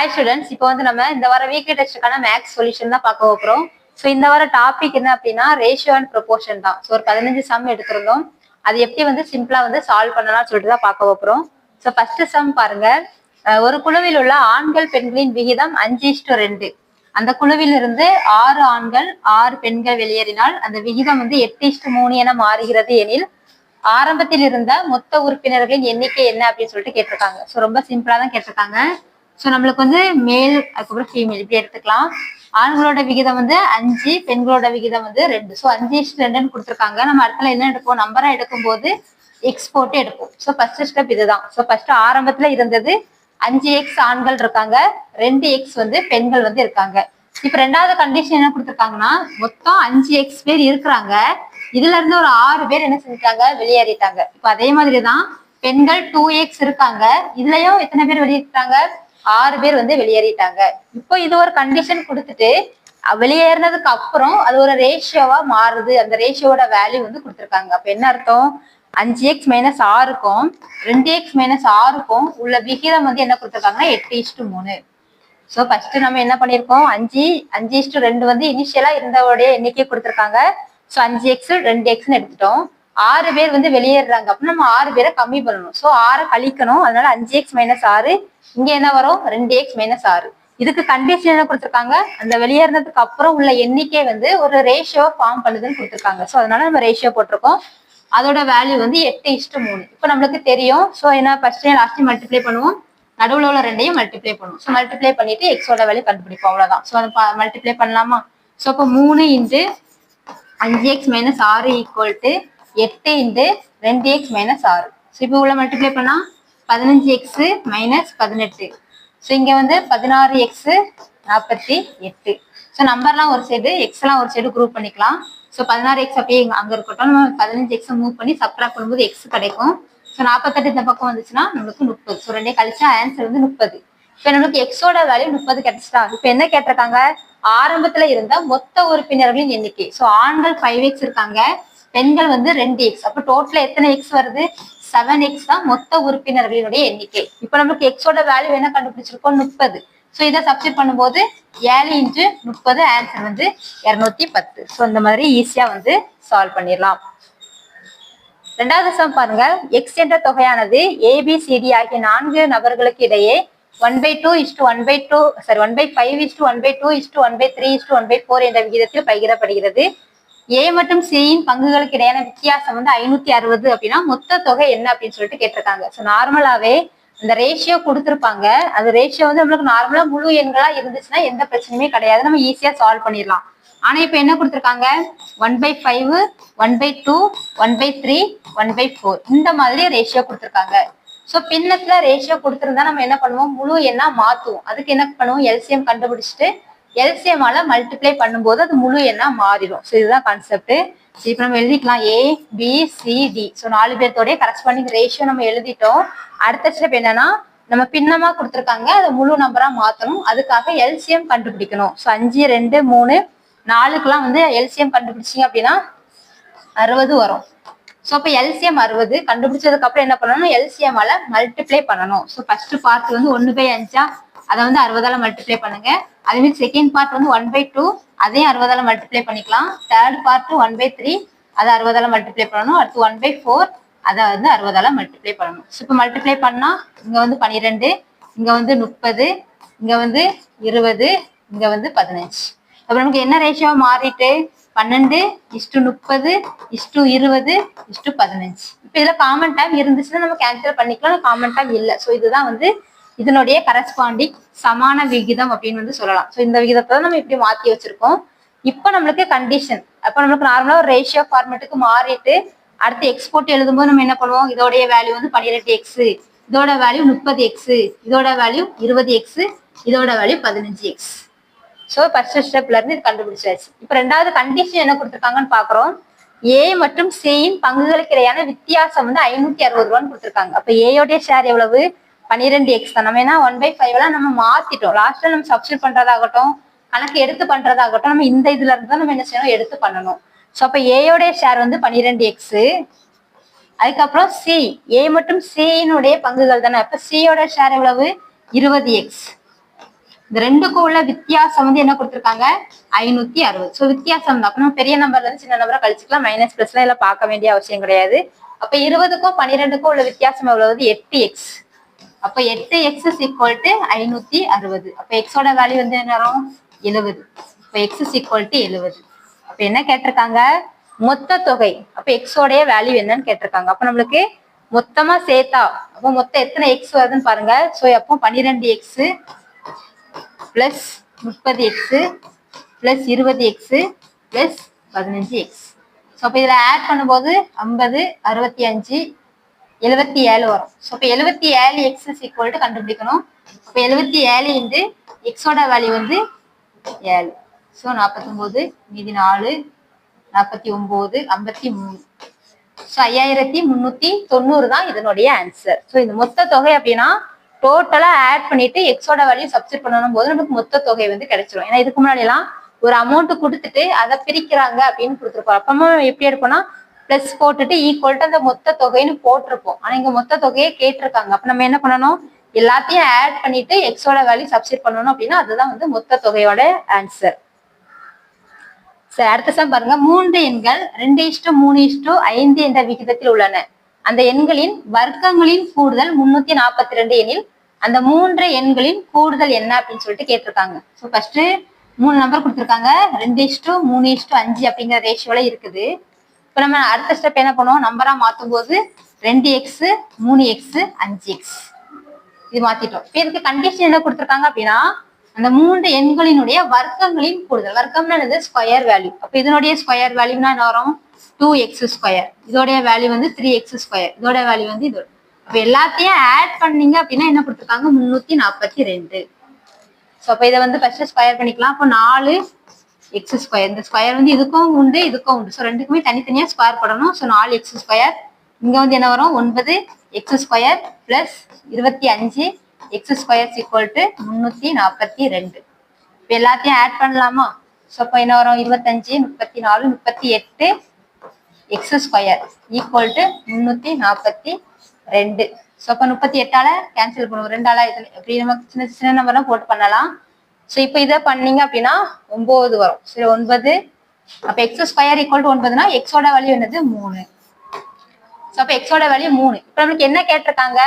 Hi students, இப்போ வந்து நம்ம இந்த வாரம் வீக்லி டெஸ்ட்டுக்கான மேக்ஸ் சொல்யூஷன் தான் பார்க்க போகிறோம். ஸோ இந்த வாரம் டாபிக் என்ன அப்படின்னா ரேஷியோ அண்ட் ப்ரொபோர்ஷன் தான். ஸோ ஒரு 15 சம் எடுத்திருந்தோம். அது எப்படி வந்து சிம்பிளா வந்து சால்வ் பண்ணலாம்னு சொல்லிட்டு தான் பார்க்க போகிறோம். ஸோ ஃபர்ஸ்ட் சம் பாருங்க. ஒரு குழுவில் உள்ள ஆண்கள் பெண்களின் விகிதம் 5:2. அந்த குழுவில் இருந்து 6 ஆண்கள் 6 பெண்கள் வெளியேறினால் அந்த விகிதம் வந்து 8:3 என மாறுகிறது எனில் ஆரம்பத்தில் இருந்த மொத்த உறுப்பினர்களின் எண்ணிக்கை என்ன அப்படின்னு சொல்லிட்டு கேட்டிருக்காங்க. ஸோ ரொம்ப சிம்பிளா தான் கேட்டிருக்காங்க. ஸோ நம்மளுக்கு வந்து மேல் அதுக்கப்புறம் ஃபீமேல் இப்படி எடுத்துக்கலாம். ஆண்களோட விகிதம் வந்து 5, பெண்களோட விகிதம் வந்து 2. ஸோ 5:2 கொடுத்துருக்காங்க. நம்ம இடத்துல என்ன எடுப்போம், நம்பரா எடுக்கும் போது எக்ஸ் போட்டு எடுப்போம். ஸோ ஃபர்ஸ்ட் ஸ்டெப் இதுதான். ஸோ ஃபர்ஸ்ட் ஆரம்பத்துல இருந்தது 5x ஆண்கள் இருக்காங்க, 2x வந்து பெண்கள் வந்து இருக்காங்க. இப்ப ரெண்டாவது கண்டிஷன் என்ன கொடுத்துருக்காங்கன்னா மொத்தம் 5x பேர் இருக்கிறாங்க, இதுல இருந்து ஒரு 6 பேர் என்ன செஞ்சுட்டாங்க, வெளியேறிட்டாங்க. இப்ப அதே மாதிரிதான் பெண்கள் 2x இருக்காங்க, இதுலயும் எத்தனை பேர் வெளியேறிட்டாங்க, 6 பேர் வந்து வெளியேறிட்டாங்க. இப்போ இது ஒரு கண்டிஷன் கொடுத்துட்டு வெளியேறினதுக்கு அப்புறம் அது ஒரு ரேஷியோவா மாறுது, அந்த ரேஷியோட வேல்யூ வந்து கொடுத்துருக்காங்க. அப்ப என்ன அர்த்தம், 5x - 6க்கும் 2x - 6க்கும் உள்ள விகிதம் வந்து என்ன கொடுத்துருக்காங்கன்னா 8:3. ஸோ ஃபர்ஸ்ட் நம்ம என்ன பண்ணிருக்கோம், 5:2 வந்து இனிஷியலா இருந்தவோடைய எண்ணிக்கை கொடுத்துருக்காங்க. ஸோ 5x 2xன்னு எடுத்துட்டோம். 6 பேர் வந்து வெளியேறாங்க, அப்படின்னா நம்ம 6 பேரை கம்மி பண்ணணும். ஸோ 6 கழிக்கணும். அதனால 5x - 6, இங்க என்ன வரும், 2x - 6. இதுக்கு கண்டிஷன் என்ன கொடுத்துருக்காங்க, அந்த வெளியேறினதுக்கு அப்புறம் உள்ள எண்ணிக்கை வந்து ஒரு ரேஷியோ ஃபார்ம் பண்ணுதுன்னு கொடுத்துருக்காங்க. ஸோ அதனால நம்ம ரேஷியோ போட்டிருக்கோம். அதோட வேல்யூ வந்து 8:3. இப்போ நம்மளுக்கு தெரியும். ஸோ என்ன ஃபர்ஸ்ட் லாஸ்ட் மல்டிப்ளை பண்ணுவோம், நடுவில் உள்ள ரெண்டையும் மல்டிப்ளை பண்ணுவோம். ஸோ மல்டிப்ளை பண்ணிட்டு எக்ஸோட வேல்யூ கண்டுபிடிப்போம், அவ்வளவுதான். ஸோ அதை மல்டிப்ளை பண்ணலாமா. ஸோ இப்போ 3 × 5x - 6 = 8 × 2x - 6. ஸோ இப்போ உள்ள மல்டிப்ளை பண்ணா 15x - 18. ஸோ இங்க வந்து 16x 48. ஸோ நம்பர்லாம் ஒரு சைடு, எக்ஸ் எல்லாம் ஒரு சைடு குரூப் பண்ணிக்கலாம். ஸோ 16x அப்படியே அங்க இருக்கட்டும். நம்ம 15x மூவ் பண்ணி சப்ட்ராக்ட் பண்ணும்போது எக்ஸ் கிடைக்கும். ஸோ 48 இந்த பக்கம் வந்துச்சுன்னா நம்மளுக்கு 30. ஸோ ரெண்டே கழிச்சா ஆன்சர் வந்து 30. இப்போ நம்மளுக்கு எக்ஸோட வேல்யூ 30 கிடைச்சிட்டா. இப்போ என்ன கேட்டிருக்காங்க, ஆரம்பத்துல இருந்த மொத்த உறுப்பினர்களின் எண்ணிக்கை. ஸோ ஆண்கள் 5x இருக்காங்க, பெண்கள் வந்து 2x. அப்போ டோட்டலா எத்தனை எக்ஸ் வருது, 7x தான் மொத்த உறுப்பினர்களினுடைய எண்ணிக்கை. இப்போ நமக்கு எக்ஸோட வேல்யூ என்ன கண்டுபிடிச்சிருக்கோம், 30. ஸோ இதை சப்ஸ்டிட் பண்ணும்போது 7 × 30 ஆன்சர் வந்து 210. ஸோ இந்த மாதிரி ஈஸியா வந்து சால்வ் பண்ணிடலாம். ரெண்டாவது சம் பாருங்க. எக்ஸ் என்ற தொகையானது ABCD ஆகிய 4 நபர்களுக்கு இடையே 1/5:1/2:1/3:1/4 என்ற விகிதத்தில் பகிரப்படுகிறது. A மற்றும் C-யின் பங்குகளுக்கு இடையான வித்தியாசம் வந்து 560 அப்படின்னா மொத்த தொகை என்ன அப்படின்னு சொல்லிட்டு கேட்டிருக்காங்க. ஸோ நார்மலாவே அந்த ரேஷியோ கொடுத்துருப்பாங்க. அந்த ரேஷியோ வந்து நம்மளுக்கு நார்மலா முழு எண்களா இருந்துச்சுன்னா எந்த பிரச்சனையுமே கிடையாது, நம்ம ஈஸியா சால்வ் பண்ணிடலாம். ஆனா இப்ப என்ன கொடுத்துருக்காங்க, 1/5, 1/2, 1/3, 1/4 இந்த மாதிரி ரேஷியோ கொடுத்துருக்காங்க. ஸோ பின்னத்துல ரேஷியோ கொடுத்துருந்தா நம்ம என்ன பண்ணுவோம், முழு எண்ணா மாத்துவோம். அதுக்கு என்ன பண்ணுவோம், எல்சிஎம் கண்டுபிடிச்சிட்டு எல்சிஎம்மால மல்டிப்ளை பண்ணும்போது அது முழு எண்ணா மாறிடும். ஸோ இதுதான் கான்செப்ட். இப்போ நம்ம எழுதிக்கலாம் ABCD. ஸோ 4 பேர்த்தோடைய கரஸ்பாண்டிங் ரேஷியோ நம்ம எழுதிட்டோம். அடுத்த ஸ்டெப் என்னன்னா, நம்ம பின்னமா கொடுத்துருக்காங்க, அதை முழு நம்பரா மாத்தணும். அதுக்காக எல்சிஎம் கண்டுபிடிக்கணும். ஸோ 5, 2, 3, 4க்குலாம் வந்து எல்சிஎம் கண்டுபிடிச்சிங்க அப்படின்னா 60 வரும். ஸோ இப்போ எல்சிஎம் 60 கண்டுபிடிச்சதுக்கு அப்புறம் என்ன பண்ணணும், எல்சிஎம்மால மல்டிப்ளை பண்ணணும். ஸோ ஃபர்ஸ்ட் பார்ட் வந்து 1/5, அதை வந்து 60ஆல மல்டிப்ளை பண்ணுங்க. அதே மாதிரி செகண்ட் பார்ட் வந்து 1/2, அதையும் 60ஆல மல்டிப்ளை பண்ணிக்கலாம். தேர்ட் பார்ட் 1/3, அதை 60ஆல மல்டிப்ளை பண்ணணும். அடுத்து 1/4, அதை வந்து 60ஆல மல்டிப்ளை பண்ணணும். ஸோ இப்போ மல்டிப்ளை பண்ணா இங்க வந்து 12, இங்க வந்து 30, இங்க வந்து 20, இங்க வந்து 15. அப்புறம் நமக்கு என்ன ரேஷியோ மாறிட்டு 12:30:20:15. இப்போ இதுல காமன் டைம் இருந்துச்சுன்னா நம்ம கேன்சல் பண்ணிக்கலாம், காமன் டைம் இல்லை. ஸோ இதுதான் வந்து இதனுடைய கரஸ்பாண்டிங் சமான விகிதம் அப்படின்னு வந்து சொல்லலாம். ஸோ இந்த விகிதத்தை நம்ம இப்படி மாத்தி வச்சிருக்கோம். இப்போ நம்மளுக்கு கண்டிஷன், அப்போ நம்மளுக்கு நார்மலா ஒரு ரேஷியோ ஃபார்மேட்டுக்கு மாறிட்டு அடுத்து எக்ஸ்போர்ட் எழுதும்போது நம்ம என்ன பண்ணுவோம், இதோடைய வேல்யூ வந்து 12x, இதோட வேல்யூ 30x, இதோட வேல்யூ 20x, இதோட வேல்யூ 15x. ஸோ ஃபர்ஸ்ட் ஸ்டெப்ல இருந்து இது கண்டுபிடிச்சாச்சு. இப்போ ரெண்டாவது கண்டிஷன் என்ன கொடுத்துருக்காங்கன்னு பாக்குறோம். A மற்றும் C-யின் பங்குகளுக்கு இடையான வித்தியாசம் வந்து 560 ரூபான்னு கொடுத்துருக்காங்க. அப்ப ஏயோடைய ஷேர் எவ்வளவு, 12x தான். நம்ம என்ன 1/5 நம்ம மாத்திட்டோம். லாஸ்ட்ல நம்ம சப்ஸ்டிட் பண்றதாகட்டும், கணக்கு எடுத்து பண்றதாகட்டும், நம்ம இந்த இதுல இருந்து தான் நம்ம என்ன செய்யணும், எடுத்து பண்ணணும். ஸோ அப்ப ஏயோடைய ஷேர் வந்து 12x. அதுக்கப்புறம் C, A மற்றும் C-யினுடைய பங்குகள் தானே. அப்ப C-யோட ஷேர் எவ்வளவு, 20x. இந்த ரெண்டுக்கும் உள்ள வித்தியாசம் வந்து என்ன கொடுத்துருக்காங்க 560. ஸோ வித்தியாசம் தான். அப்ப நம்ம பெரிய நம்பர்ல இருந்து சின்ன நம்பரை கழிச்சுக்கலாம். மைனஸ் பிளஸ் எல்லாம் இதெல்லாம் பார்க்க வேண்டிய அவசியம் கிடையாது. அப்ப 20க்கும் 12க்கும் உள்ள வித்தியாசம் எவ்வளவு 8x. அப்ப 8x is equal to 560. அப்ப எக்ஸோட வேல்யூ வந்து என்ன வரும் 70. அப்ப x is equal to 70. அப்ப என்ன கேட்டிருக்காங்க மொத்த தொகை. அப்ப எக்ஸோடைய வேல்யூ என்னன்னு கேட்டிருக்காங்க. அப்ப நம்மளுக்கு மொத்தமா சேர்த்தா அப்ப மொத்தம் எத்தனை எக்ஸ் வருதுன்னு பாருங்க. ஸோ அப்போ 12x plus 30x plus 20x plus 15x. So அப்போ இதுல ஆட் பண்ணும்போது 50, 65, 77 வரும். ஸோ இப்போ 77x is equal to கண்டுபிடிக்கணும். அப்போ 77 இன்டு எக்ஸோட வேல்யூ வந்து 7. ஸோ 49 மீதி 4 49 53. ஸோ 5390 தான் இதனுடைய ஆன்சர். ஸோ இந்த மொத்த தொகை அப்படின்னா டோட்டலா ஆட் பண்ணிட்டு எக்ஸோட வேல்யூ சப்ஸ்டிட் பண்ணணும் போது நமக்கு மொத்த தொகை வந்து கிடைச்சிடும். ஏன்னா இதுக்கு முன்னாடி எல்லாம் ஒரு அமௌண்ட் கொடுத்துட்டு அதை பிரிக்கிறாங்க அப்படின்னு கொடுத்துருப்போம். அப்பமா எப்படி எடுப்போம்னா பிளஸ் போட்டுட்டு ஈக்குவல் டு அந்த மொத்த தொகைன்னு போட்டிருப்போம். ஆனா இங்க மொத்த தொகையை கேட்டிருக்காங்க. அப்ப நம்ம என்ன பண்ணணும் எல்லாத்தையும் ஆட் பண்ணிட்டு எக்ஸோட வேல்யூ சப்ஸ்டிட் பண்ணணும் அப்படின்னா அதுதான் வந்து மொத்த தொகையோட ஆன்சர். சரி அடுத்த சம் பாருங்க. 3 எண்கள் 2:3:5 என்ற விகிதத்தில் உள்ளன. அந்த எண்களின் வர்க்கங்களின் கூடுதல் 342 எனில் அந்த 3 எண்களின் கூடுதல் என்ன அப்படின்னு சொல்லிட்டு கேட்டிருக்காங்க. ஸோ ஃபர்ஸ்ட் 3 நம்பர் கொடுத்துருக்காங்க. 2:3:5 அப்படிங்கிற ரேஷியோல இருக்குது. இப்ப நம்ம அடுத்த ஸ்டெப் என்ன பண்ணுவோம் நம்பரா மாத்தும் போது 2x 3x 5x இது மாத்திட்டோம். இப்ப இதுக்கு கண்டிஷன் என்ன கொடுத்துருக்காங்க அப்படின்னா அந்த 3 எண்களினுடைய வர்க்கங்களின் கூடுதல். வர்க்கம்னா என்னது ஸ்கொயர் வேல்யூ. அப்ப இதனுடைய ஸ்கொயர் வேல்யூனா என்ன வரும் 2x ஸ்கொயர். இதோடைய வேல்யூ வந்து 3x ஸ்கொயர். இதோட வேல்யூ வந்து இது. அப்ப எல்லாத்தையும் ஆட் பண்ணீங்க அப்படின்னா என்ன கொடுத்துருக்காங்க 342. ஸோ அப்ப இதை வந்து ஃபர்ஸ்ட் ஸ்கொயர் பண்ணிக்கலாம். அப்போ 4x ஸ்கொயர். இந்த ஸ்கொயர் வந்து இதுக்கும் உண்டு இதுக்கும் உண்டு. ஸோ ரெண்டுக்குமே தனித்தனியா ஸ்கொயர் போடணும். So 4x square. இங்க வந்து என்ன வரும் 9x square plus 25 x square equal to 342. இப்போ எல்லாத்தையும் ஆட் பண்ணலாமா. ஸோ அப்போ என்ன வரும் 25 34 38 x square equal to 342. So அப்போ 38ஆல கேன்சல் பண்ணுவோம். 2ஆல இப்படி நம்ம சின்ன சின்ன நம்பர்லாம் போட்டு பண்ணலாம். ஸோ இப்போ இதை பண்ணீங்க அப்படின்னா 9 வரும். சரி 9. அப்போ x ஸ்கொயர் ஈக்குவல் டு 9னா எக்ஸோட வேல்யூ என்னது 3. ஸோ அப்போ எக்ஸோட வேல்யூ 3. இப்போ நம்மளுக்கு என்ன கேட்டிருக்காங்க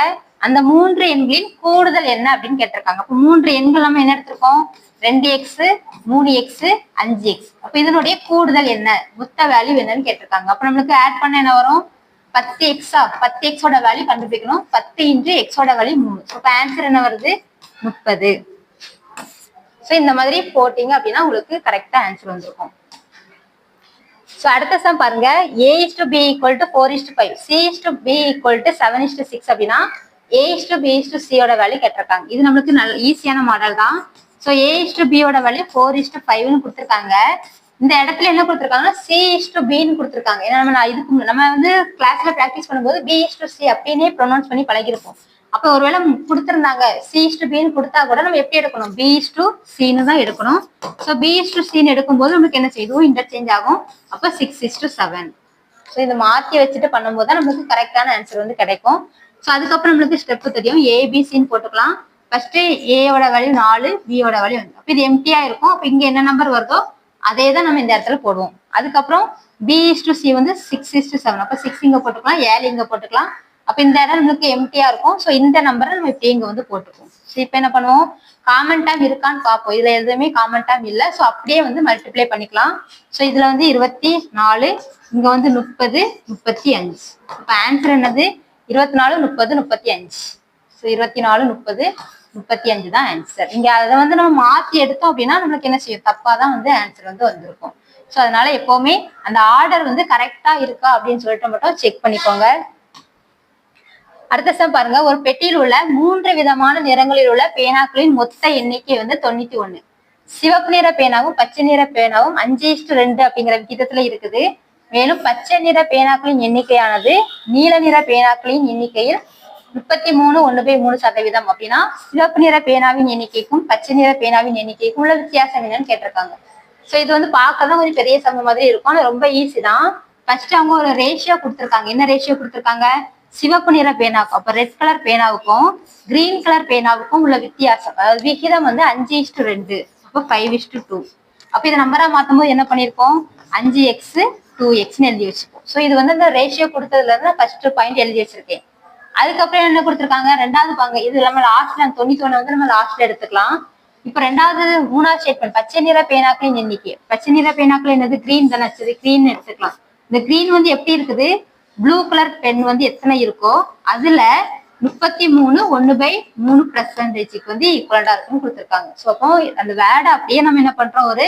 அந்த 3 எண்களின் கூடுதல் என்ன அப்படின்னு கேட்டிருக்காங்க. அப்போ 3 எண்கள் நம்ம என்ன எடுத்திருக்கோம் 2x 3x 5x. அப்ப இதனுடைய கூடுதல் என்ன மொத்த வேல்யூ என்னன்னு கேட்டிருக்காங்க. அப்ப நம்மளுக்கு ஆட் பண்ண என்ன வரும் 10x. 10x ஓட வேல்யூ கண்டுபிடிக்கணும். 10 இன்டு எக்ஸோட வேல்யூ 3. ஸோ இப்போ ஆன்சர் என்ன வருது 30. ஸோ இந்த மாதிரி போட்டீங்க அப்படின்னா உங்களுக்கு கரெக்டா ஆன்சர் வந்திருக்கும். ஸோ அடுத்த சம் பாருங்க. a/b = 4:5 c/b = 7:6 அப்படின்னா a/b/c ஓட வேல்யூ கேட்டிருக்காங்க. இது நம்மளுக்கு நல்ல ஈஸியான மாடல் தான். ஸோ a/b ஓட வேல்யூ 4:5ன்னு கொடுத்துருக்காங்க. இந்த இடத்துல என்ன கொடுத்துருக்காங்கன்னா c/bன்னு கொடுத்துருக்காங்க. ஏன்னா நம்ம வந்து கிளாஸ்ல பிராக்டிஸ் பண்ணும்போது b/c அப்படின்னே ப்ரொனவுன்ஸ் பண்ணி பழகிருப்போம். அப்ப ஒருவேளை கொடுத்துருந்தாங்க c/bன்னு கொடுத்தா கூட நம்ம எப்படி எடுக்கணும் b/cன்னு தான் எடுக்கணும். ஸோ b/cன்னு எடுக்கும்போது நமக்கு என்ன செய்யும் இன்டர்சேஞ்ச் ஆகும். அப்ப 6:7. ஸோ இதை மாத்தி வச்சுட்டு பண்ணும்போது தான் நமக்கு கரெக்டான ஆன்சர் வந்து கிடைக்கும். ஸோ அதுக்கப்புறம் நம்மளுக்கு ஸ்டெப் தெரியும். ஏபிசின்னு போட்டுக்கலாம். ஃபர்ஸ்ட் ஏயோட வேல்யூ 4 பியோட வேல்யூ 5. அப்ப இது எம்டியா இருக்கும். அப்ப இங்க என்ன நம்பர் வருதோ அதே தான் நம்ம இந்த இடத்துல போடுவோம். அதுக்கப்புறம் b/c வந்து 6:7. அப்ப 6 இங்க போட்டுக்கலாம் 7 இங்க போட்டுக்கலாம். அப்ப இந்த இடம் நம்மளுக்கு எம்டியா இருக்கும். ஸோ இந்த நம்பரை நம்ம இப்படி இங்க வந்து போட்டுக்குவோம். ஸோ இப்ப என்ன பண்ணுவோம் காமன் டைம் இருக்கான்னு பார்ப்போம். இதுல எதுவுமே காமன் டைம் இல்லை. ஸோ அப்படியே வந்து மல்டிப்ளை பண்ணிக்கலாம். ஸோ இதுல வந்து 24 இங்க வந்து 30 35. இப்ப ஆன்சர் என்னது 24 30 35. ஸோ 24 30 35 தான் ஆன்சர். இங்க அதை வந்து நம்ம மாத்தி எடுத்தோம் அப்படின்னா நம்மளுக்கு என்ன செய்யும் தப்பா தான் வந்து ஆன்சர் வந்து வந்திருக்கும். ஸோ அதனால எப்பவுமே அந்த ஆர்டர் வந்து கரெக்டா இருக்கா அப்படின்னு சொல்லிட்டு மட்டும் செக் பண்ணிக்கோங்க. அடுத்த சம் பாருங்க. ஒரு பெட்டியில் உள்ள 3 விதமான நிறங்களில் உள்ள பேனாக்களின் மொத்த எண்ணிக்கை வந்து 91. சிவப்பு நிற பேனாவும் பச்சை நிற பேனாவும் 5:2 அப்படிங்கிற விகிதத்துல இருக்குது. மேலும் பச்சை நிற பேனாக்களின் எண்ணிக்கையானது நீல நிற பேனாக்களின் எண்ணிக்கையில் 33:1/3% அப்படின்னா சிவப்பு நிற பேனாவின் எண்ணிக்கைக்கும் பச்சை நிற பேனாவின் எண்ணிக்கைக்கும் உள்ள வித்தியாசம் என்னன்னு கேட்டிருக்காங்க. ஸோ இது வந்து பார்க்கதான் கொஞ்சம் பெரிய சம மாதிரி இருக்கும். ஆனா ரொம்ப ஈஸி தான். ஃபர்ஸ்ட் அவங்க ஒரு ரேஷியோ கொடுத்துருக்காங்க. என்ன ரேஷியோ கொடுத்துருக்காங்க சிவப்பு நிற பேனாவுக்கும், அப்ப ரெட் கலர் பேனாவுக்கும் கிரீன் கலர் பேனாவுக்கும் உள்ள வித்தியாசம், அதாவது விகிதம் வந்து 5:2, அப்போ 5:2. அப்ப இதை நம்பரா மாத்தும் போது என்ன பண்ணிருக்கோம், 5x 2xன்னு எழுதி வச்சுப்போம். ஸோ இது வந்து இந்த ரேஷியோ கொடுத்ததுல இருந்து ஃபர்ஸ்ட் பாயிண்ட் எழுதி வச்சிருக்கேன். அதுக்கப்புறம் என்ன கொடுத்துருக்காங்க, ரெண்டாவது பாங்க, இது நம்ம லாஸ்ட்ல 91 வந்து நம்ம லாஸ்ட்ல எடுத்துக்கலாம். இப்ப ரெண்டாவது மூணாவது ஸ்டேட்மெண்ட், பச்சை நிற பேனாக்களின் எண்ணிக்கை. பச்சை நிற பேனாக்கள் என்னது, கிரீன் தானே, கிரீன் எடுத்துக்கலாம். இந்த கிரீன் வந்து எப்படி இருக்குது, ப்ளூ கலர் பென் வந்து எத்தனை இருக்கோ அதுல 33 1/3% வந்து ஈக்குவலண்டா இருக்குன்னு கொடுத்துருக்காங்க. ஸோ அப்போ அந்த வேர்டை அப்படியே நம்ம என்ன பண்றோம், ஒரு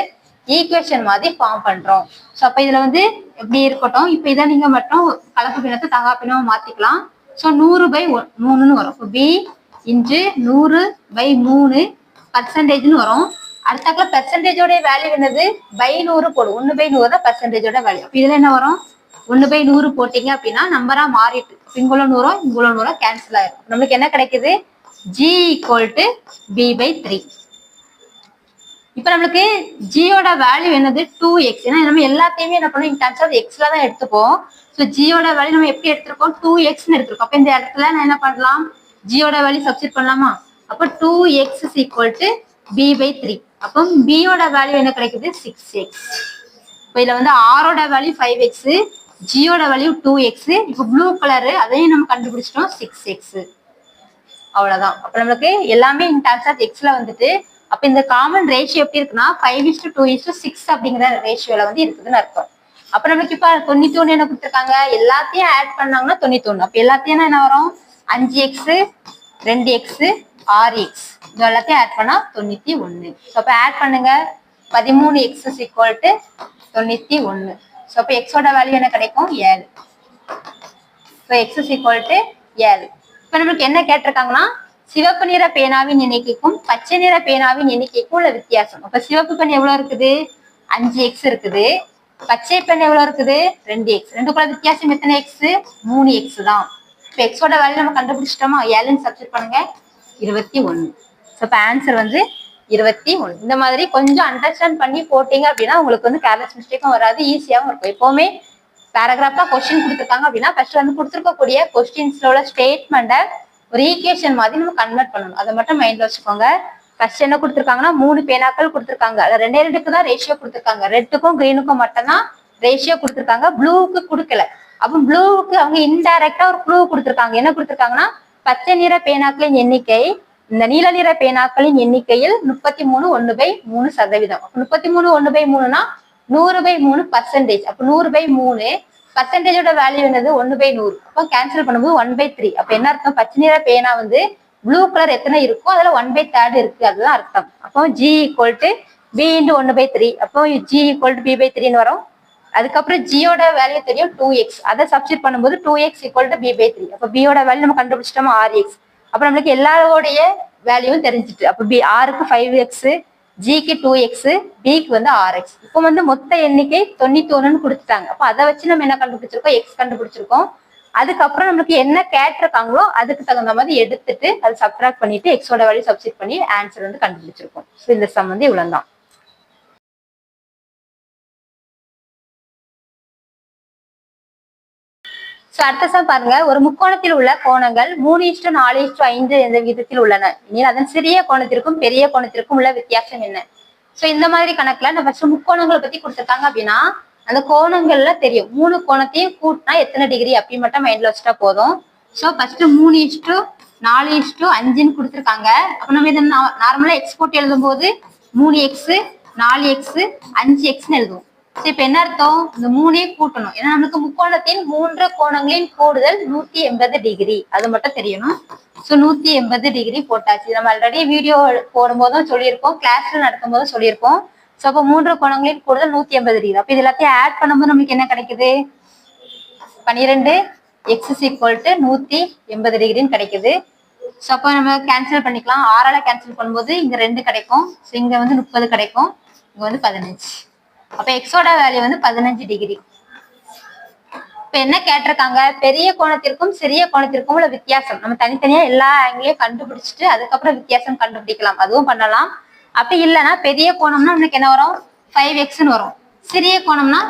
ஈக்குவேஷன் மாதிரி ஃபார்ம் பண்றோம். ஸோ அப்ப இதுல வந்து எப்படி இருக்கட்டும், இப்ப இதை நீங்க மட்டும் கலப்பு பின்னத்தை தகா பின்னமா மாத்திக்கலாம். ஸோ 100/3ன்னு வரும். பி இன்ட்டு 100/3% வரும். அடுத்தாக்குல பெர்சன்டேஜோட வேல்யூ என்னது, பை 100 போடும். 1/100 தான் பெர்சன்டேஜோட வேல்யூ. அப்ப இதுல என்ன வரும், 1/100 போட்டீங்க அப்படின்னா நம்பரா மாறிட்டு இங்குள்ள 100 இங்குள்ள 100 கேன்சல் ஆயிரும். நம்மளுக்கு என்ன கிடைக்குது, G = B/3. இப்ப நம்மளுக்கு ஜியோட வேல்யூ என்னது, 2x. ஏன்னா நம்ம எல்லாத்தையுமே என்ன பண்ணுவோம், இன் டர்ம்ஸ் ஆஃப் எக்ஸ்ல தான் எடுத்துப்போம். ஸோ ஜியோட வேல்யூ நம்ம எப்படி எடுத்திருக்கோம், 2xன்னு எடுத்திருக்கோம். அப்ப இந்த இடத்துல நான் என்ன பண்ணலாம், ஜியோட வேல்யூ சப்ஸ்டிட் பண்ணலாமா. அப்ப 2x = B/3. அப்போ பியோட வேல்யூ என்ன கிடைக்குது, 6x. இப்போ இதுல வந்து ஆரோட வேல்யூ 5x, ஜியோட வேல்யூ 2x. இப்போ ப்ளூ கலரு அதையும் நம்ம கண்டுபிடிச்சிட்டோம், 6x. அவ்வளவுதான். அப்ப நம்மளுக்கு எல்லாமே இன் டர்ம்ஸ் ஆஃப் எக்ஸ்ல வந்துட்டு, அப்ப இந்த காமன் ரேஷியோ எப்படி இருக்குன்னா 5:2:6 அப்படிங்கிற ரேஷியோல வந்து இருக்குதுன்னு அர்த்தம். அப்ப நம்மளுக்கு இப்ப 91 என்ன கொடுத்துருக்காங்க, எல்லாத்தையும் ஆட் பண்ணாங்கன்னா 91. அப்ப எல்லாத்தையும் என்ன வரும், 5x 2x 6x, இது எல்லாத்தையும் ஆட் பண்ணா 91. அப்ப ஆட் பண்ணுங்க, 13x = 91. ஸோ அப்ப எக்ஸோட வேல்யூ என்ன கிடைக்கும், 7. So x = 7. இப்ப நம்மளுக்கு என்ன கேட்டிருக்காங்கன்னா, சிவப்பு நிற பேனாவின் எண்ணிக்கைக்கும் பச்சை நிற பேனாவின் எண்ணிக்கைக்கும் உள்ள வித்தியாசம். அப்ப சிவப்பு பெண் எவ்வளவு இருக்குது, 5x இருக்குது. பச்சை பெண் எவ்வளவு இருக்குது, 2x. ரெண்டுக்குள்ள வித்தியாசம் எத்தனை x, 3x தான். இப்ப எக்ஸோட வேல்யூ நம்ம கண்டுபிடிச்சிட்டோமா, 7ன்னு சப்ஸ்டிட் பண்ணுங்க, 21. ஸோ இப்ப ஆன்சர் வந்து 21. இந்த மாதிரி கொஞ்சம் அண்டர்ஸ்டாண்ட் பண்ணி போட்டீங்க அப்படின்னா உங்களுக்கு வந்து கேர்லெஸ் மிஸ்டேக்கும் வராது, ஈஸியாகவும் இருக்கும். எப்பவுமே பேராகிராஃபா கொஸ்டின் கொடுத்துருக்காங்க அப்படின்னா ஃபர்ஸ்ட் வந்து கொடுத்துருக்கக்கூடிய கொஸ்டின்ஸ்ல உள்ள ஸ்டேட்மெண்ட்டை ஒரு ஈக்குவேஷன் மாதிரி நம்ம கன்வெர்ட் பண்ணணும். அதை மட்டும் மைண்ட்ல வச்சுக்கோங்க. ஃபர்ஸ்ட் என்ன கொடுத்துருக்காங்கன்னா 3 பேனாக்கள் கொடுத்துருக்காங்க. அது 2 தான் ரேஷியோ கொடுத்துருக்காங்க. ரெட்டுக்கும் கிரீனுக்கும் மட்டும்தான் ரேஷியோ கொடுத்துருக்காங்க, ப்ளூவுக்கு கொடுக்கல. அப்போ ப்ளூவுக்கு அவங்க இன்டைரக்டா ஒரு க்ளூ கொடுத்துருக்காங்க. என்ன கொடுத்துருக்காங்கன்னா, பச்சை நிற பேனாக்களின் எண்ணிக்கை இந்த நீல நிற பேனாக்களின் எண்ணிக்கையில் 33 1/3%. 33 1/3னா 100/3%. அப்போ 100/3 பர்சன்டேஜோட வேல்யூ என்னது, 1/100. அப்போ கேன்சல் பண்ணும்போது 1/3. அப்ப என்ன அர்த்தம், பச்சை நிற பேனா வந்து ப்ளூ கலர் எத்தனை இருக்கோ அதுல 1/3 இருக்கு, அதுதான் அர்த்தம். அப்போ G = B × 1/3. அப்போ G = B/3ன்னு வரும். அதுக்கப்புறம் ஜியோட வேல்யூ தெரியும் 2x, அதை சப்ஸ்டிட் பண்ணும்போது 2x = B/3. அப்போ பியோட வேல்யூ நம்ம கண்டுபிடிச்சிட்டோமா 6x. அப்ப நம்மளுக்கு எல்லாரோடைய வேல்யூவும் தெரிஞ்சிட்டு, அப்ப ஆருக்கு 5x, ஜிக்கு 2x, பிக்கு வந்து 6x. இப்போ வந்து மொத்த எண்ணிக்கை 91ன்னு கொடுத்துட்டாங்க. அப்ப அதை வச்சு நம்ம என்ன கண்டுபிடிச்சிருக்கோம், எக்ஸ் கண்டுபிடிச்சிருக்கோம். அதுக்கப்புறம் நம்மளுக்கு என்ன கேட்டிருக்காங்களோ அதுக்கு தகுந்த மாதிரி எடுத்துட்டு அதை சப்ட்ராக்ட் பண்ணிட்டு எக்ஸோட வேல்யூ சப்ஸ்டிட் பண்ணி ஆன்சர் வந்து கண்டுபிடிச்சிருக்கோம். ஸோ இந்த சம் வந்து இவ்வளவுதான். அடுத்த சம் பாருங்க. ஒரு முக்கோணத்தில் உள்ள கோணங்கள் 3:4:5 என்ற விகிதத்தில் உள்ளன. இனியில் அதன் சிறிய கோணத்திற்கும் பெரிய கோணத்திற்கும் உள்ள வித்தியாசம் என்ன? சோ இந்த மாதிரி கணக்குல நம்ம ஃபர்ஸ்ட் முக்கோணங்களை பத்தி கொடுத்துருக்காங்க அப்படின்னா அந்த கோணங்கள்ல தெரியும். 3 கோணத்தையும் கூட்டினா எத்தனை டிகிரி அப்படி மட்டும் மைண்ட்ல வச்சுட்டா போதும். ஸோ ஃபர்ஸ்ட் 3:4:5ன்னு கொடுத்துருக்காங்க. அப்ப நம்ம இதை நார்மலா எக்ஸ் போட்டு எழுதும் போது 3x 4x 5xன்னு எழுதுவோம். இப்ப என்ன அர்த்தம், இந்த 3 கூட்டணும். ஏன்னா நமக்கு முக்கோணத்தின் 3 கோணங்களின் கூடுதல் 180 டிகிரி, அது மட்டும் தெரியணும். சோ 180 டிகிரி போட்டாச்சு. நம்ம ஆல்ரெடி வீடியோ போடும் போதும் சொல்லியிருக்கோம், கிளாஸ்ல நடத்தும் போதும் சொல்லியிருக்கோம். சோ அப்ப 3 கோணங்களின் கூடுதல் 180 டிகிரி. அப்ப இது எல்லாத்தையும் ஆட் பண்ணும்போது நமக்கு என்ன கிடைக்குது, 12x = 180 டிகிரின்னு கிடைக்குது. சோ அப்ப நம்ம கேன்சல் பண்ணிக்கலாம். 6ஆல கேன்சல் பண்ணும்போது இங்க 2 கிடைக்கும். சோ இங்க வந்து 30 கிடைக்கும், இங்க வந்து 15. அப்ப எக்ஸோட வேல்யூ வந்து 15 டிகிரி. இப்ப என்ன கேட்டிருக்காங்க, பெரிய கோணத்திற்கும் சிறிய கோணத்திற்கும் உள்ள வித்தியாசம். நம்ம தனித்தனியா எல்லா ஆங்கிளையும் கண்டுபிடிச்சிட்டு அதுக்கப்புறம் வித்தியாசம் கண்டுபிடிக்கலாம், அதுவும் பண்ணலாம். அப்படி இல்லைன்னா பெரிய கோணம்னா நமக்கு என்ன வரும், 5xன்னு வரும். சிறிய கோணம்னா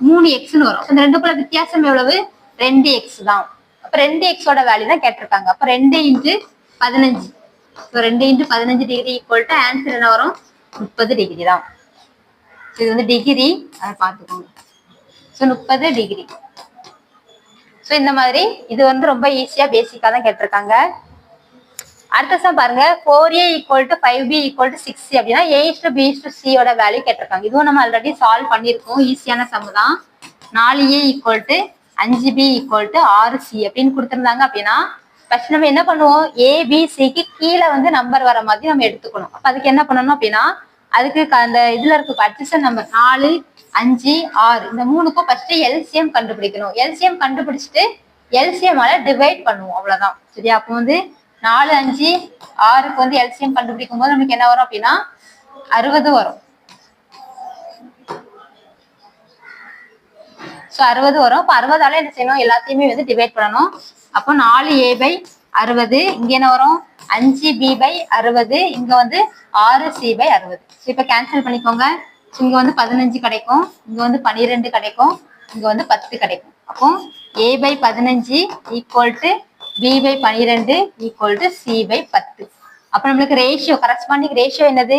3xன்னு வரும். இந்த ரெண்டுக்குள்ள வித்தியாசம் எவ்வளவு, 2x தான். அப்ப 2x வேல்யூ தான் கேட்டிருக்காங்க. அப்ப 2 × 15. So 2 × 15 degree equal to answer என்ன வரும்? 30 டிகிரி தான். இது வந்து டிகிரி, அதை பார்த்துக்கோங்க. So 30 degree. ஸோ இந்த மாதிரி இது வந்து ரொம்ப ஈஸியா பேசிக்கா தான் கேட்டிருக்காங்க. அடுத்த சம் பாருங்க. 4a = 5b = 6c அப்படின்னா a/b/c வேல்யூ கேட்டிருக்காங்க. இதுவும் நம்ம ஆல்ரெடி சால்வ் பண்ணியிருக்கோம். ஈஸியான சம் தான். 4a = 5b = 6c அப்படின்னு கொடுத்துருந்தாங்க. அப்படின்னா ஃபர்ஸ்ட் நம்ம என்ன பண்ணுவோம்? ஏபிசிக்கு கீழே வந்து நம்பர் வர மாதிரி நம்ம எடுத்துக்கணும். அப்ப அதுக்கு என்ன பண்ணணும் அப்படின்னா அதுக்கு அந்த இதுல இருக்க அட்ஜசன்ட் நம்பர் 4, 5, 6 இந்த மூணுக்கும் ஃபர்ஸ்ட் எல்சிஎம் கண்டுபிடிக்கணும். எல்சிஎம் கண்டுபிடிச்சிட்டு எல்சிஎம் டிவைட் பண்ணுவோம். அவ்வளவுதான். சரியா? அப்போ வந்து 4, 5, 6க்கு வந்து எல்சிஎம் கண்டுபிடிக்கும் போது நமக்கு என்ன வரும் அப்படின்னா 60 வரும். ஸோ 60 வரும். இப்போ 60ஆல என்ன செய்யணும்? எல்லாத்தையுமே வந்து டிவைட் பண்ணணும். அப்போ 4a/60. இங்க என்ன வரும்? 5b/60. இங்க வந்து 6c/60. ஸோ இப்போ கேன்சல் பண்ணிக்கோங்க. இங்க வந்து 15 கிடைக்கும், இங்க வந்து 12 கிடைக்கும், இங்க வந்து 10 கிடைக்கும். அப்போ a/15 = b/12 = c/10. அப்ப நம்மளுக்கு ரேஷியோ, கரஸ்பாண்டிங் ரேஷியோ என்னது?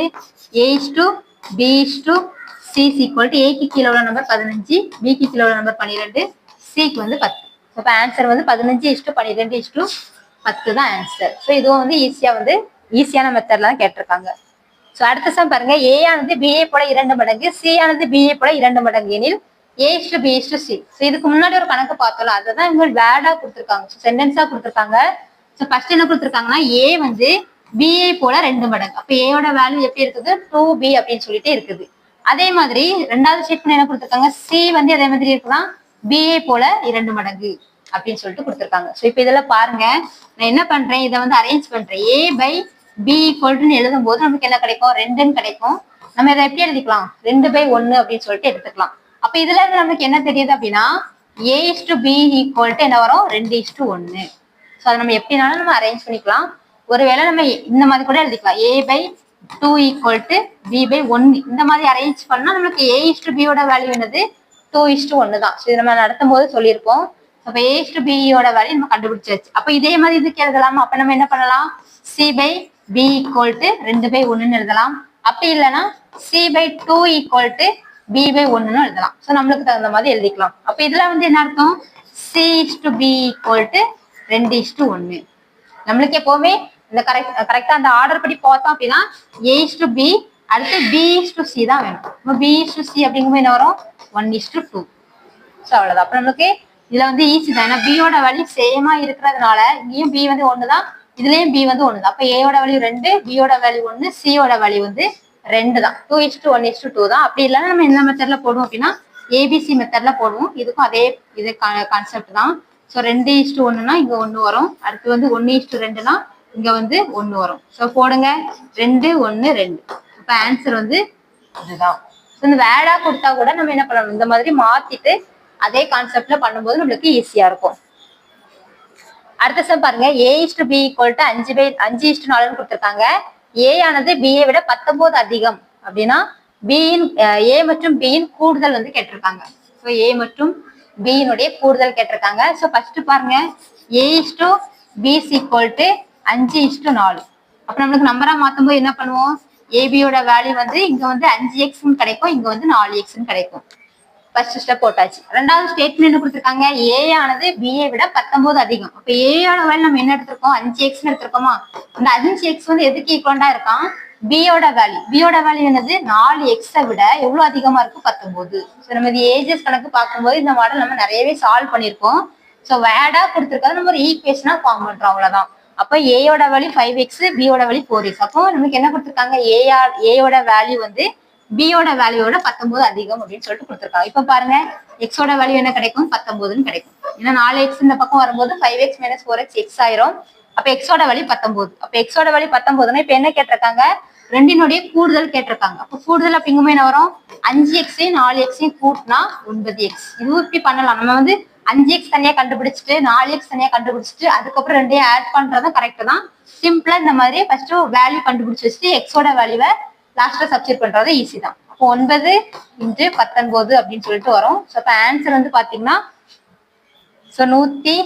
a/b/c = a க்கு கீழே உள்ள நம்பர் 15, b க்கு கீழே உள்ள நம்பர் 12, c க்கு வந்து 10. அப்ப ஆன்சர் வந்து 15:12:10 தான் ஆன்சர். ஸோ இதுவும் வந்து ஈஸியான மெத்தட்ல தான் கேட்டிருக்காங்க. ஸோ அடுத்த சம் பாருங்க. a ஆனது b ஐ போல 2 மடங்கு, c ஆனது b ஐ போல 2 மடங்கு எனில் a/b/c. ஸோ இதுக்கு முன்னாடி ஒரு கணக்கு பார்த்தோம். அதை தான் இவங்க வேர்டா கொடுத்துருக்காங்க, சென்டென்ஸா கொடுத்துருக்காங்க. ஸோ ஃபர்ஸ்ட் என்ன கொடுத்துருக்காங்கன்னா a வந்து b ஐ போல 2 மடங்கு. அப்ப a யோட வேல்யூ எப்படி இருக்குது? 2b அப்படின்னு சொல்லிட்டு இருக்குது. அதே மாதிரி ரெண்டாவது ஸ்டேட்மெண்ட் என்ன கொடுத்துருக்காங்க? c வந்து அதே மாதிரி இருக்கலாம், b ஐ போல 2 மடங்கு அப்படின்னு சொல்லிட்டு கொடுத்துருக்காங்க. ஸோ இப்போ இதெல்லாம் பாருங்க. நான் என்ன பண்றேன்? இதை வந்து அரேஞ்ச் பண்றேன். a/b = எழுதும் போது நமக்கு என்ன கிடைக்கும்? 2ன்னு கிடைக்கும். நம்ம இதை எப்படி எழுதிக்கலாம்? 2/1 அப்படின்னு சொல்லிட்டு எடுத்துக்கலாம். அப்ப இதுல இருந்து நமக்கு என்ன தெரியுது அப்படின்னா a/b = என்ன வரும்? 2:1. ஸோ அதை நம்ம எப்படினாலும் நம்ம அரேஞ்ச் பண்ணிக்கலாம். ஒருவேளை நம்ம இந்த மாதிரி கூட எழுதிக்கலாம். a/2 = b/1. இந்த மாதிரி அரேஞ்ச் பண்ணா நம்மளுக்கு a/b வேல்யூ என்னது? 2:1 தான். ஸோ இது நம்ம நடத்தும் போது சொல்லியிருப்போம். அப்ப a/b வேல்யூ நம்ம கண்டுபிடிச்சாச்சு. அப்ப இதே மாதிரி இதுக்கு எழுதலாமா? அப்ப நம்ம என்ன பண்ணலாம்? c/b = 2/1 எழுதலாம். அப்படி இல்லைன்னா c/2 = b/1 எழுதலாம். ஸோ நம்மளுக்கு தகுந்த மாதிரி எழுதிக்கலாம். அப்ப இதுல வந்து என்ன அர்த்தம்? c/b = 2:1. நம்மளுக்கு எப்பவுமே இந்த கரெக்டா அந்த ஆர்டர் படி பார்த்தோம் அப்படின்னா a/b அடுத்து b/c தான் வேணும். b/c அப்படிங்கும்போது என்ன வரும்? 1:2. ஸோ அவ்வளவுதான். அப்ப நம்மளுக்கு இதுல வந்து ஈஸி தான். ஏன்னா b யோட வேல்யூ சேமா இருக்கிறதுனால இங்கேயும் b வந்து 1 தான், இதுலயும் b வந்து 1 தான். அப்ப a யோட வேல்யூ 2, b யோட வேல்யூ 1, c யோட வேல்யூ வந்து 2 தான். 2:1:2 தான். அப்படி இல்லைன்னா நம்ம என்ன மெத்தட்ல போடுவோம் அப்படின்னா ஏபிசி மெத்தட்ல போடுவோம். இதுக்கும் அதே இது கான்செப்ட் தான். ஸோ 2:1னா இங்க 1 வரும். அடுத்து வந்து 1:2னா இங்க வந்து 1 வரும். ஸோ போடுங்க 2, 1, 2. இப்ப ஆன்சர் வந்து இதுதான். இந்த வேர்டா கொடுத்தா கூட நம்ம என்ன பண்ணணும்? இந்த மாதிரி மாத்திட்டு அதே கான்செப்ட்ல பண்ணும்போது நம்மளுக்கு ஈஸியா இருக்கும். அடுத்த சம் பாருங்க. a/b = 5:4 கொடுத்திருக்காங்க. a ஆனது b ஐ விட 19 அதிகம் அப்படின்னா a மற்றும் b இன் கூடுதல் வந்து கேட்டிருக்காங்க. ஸோ a மற்றும் b னுடைய கூடுதல் கேட்டிருக்காங்க. ஸோ ஃபர்ஸ்ட் பாருங்க a/b = 5:4. அப்ப நம்மளுக்கு நம்பரா மாத்தும் போது என்ன பண்ணுவோம்? ab யோட வேல்யூ வந்து இங்க வந்து 5x கிடைக்கும், இங்க வந்து 4x கிடைக்கும். ஃபர்ஸ்ட் ஸ்டெப் போட்டாச்சு. ரெண்டாவது ஸ்டேட்மெண்ட் என்ன கொடுத்திருக்காங்க? a ஆனது b ஐ விட 19 அதிகம். அப்ப a யோட வேல்யூ நம்ம என்ன எடுத்திருக்கோம்? 5x எடுத்திருக்கோமா? இந்த 5x வந்து எதுக்கு ஈக்குவலண்டா இருக்கான்? b யோட வேல்யூ என்னது? 4x விட எவ்வளவு அதிகமா இருக்கு? 19. ஸோ நம்ம இது ஏஜஸ் கணக்கு பார்க்கும்போது இந்த மாடல் நம்ம நிறையவே சால்வ் பண்ணியிருக்கோம். ஸோ வேர்டா கொடுத்திருக்காது, நம்ம ஒரு ஈக்குவேஷனா ஃபார்ம் பண்றோம். அவ்வளவுதான். அப்ப a யோட வேல்யூ 5x, b யோட வேல்யூ 4x. அப்போ நமக்கு என்ன கொடுத்திருக்காங்க? a யோட வேல்யூ வந்து b யோட வேல்யூவோட 19 அதிகம் அப்படின்னு சொல்லிட்டு கொடுத்திருக்காங்க. இப்ப பாருங்க x ஓட வேல்யூ என்ன கிடைக்கும்? 19ன்னு கிடைக்கும். ஏன்னா 4x இந்த பக்கம் வரும்போது 5x - 4x x ஆயிரும். அப்ப x ஓட வேல்யூ 19. அப்ப x ஓட வேல்யூ 19னா இப்ப என்ன கேட்டிருக்காங்க? ரெண்டினுடைய கூடுதல் கேட்டிருக்காங்க. அப்ப கூடுதல் அப்படிங்கும்போது என்ன வரும்? 5x 4x கூட்டினா 9x. இதுவும் இப்படி பண்ணலாம். நம்ம வந்து 5x தனியா கண்டுபிடிச்சிட்டு 4x தனியா கண்டுபிடிச்சிட்டு அதுக்கப்புறம் ரெண்டையும் ஆட் பண்றதும் கரெக்ட் தான். சிம்பிளா இந்த மாதிரி ஃபர்ஸ்ட் வேல்யூ கண்டுபிடிச்சு வச்சுட்டு எக்ஸோட வேல்யூவை லாஸ்ட்ல சப்ஸ்டிட் பண்றது ஈஸி தான். அப்போ 9 × 19 அப்படின்னு சொல்லிட்டு வரும். ஸோ அப்போ ஆன்சர் வந்து பாத்தீங்கன்னா 110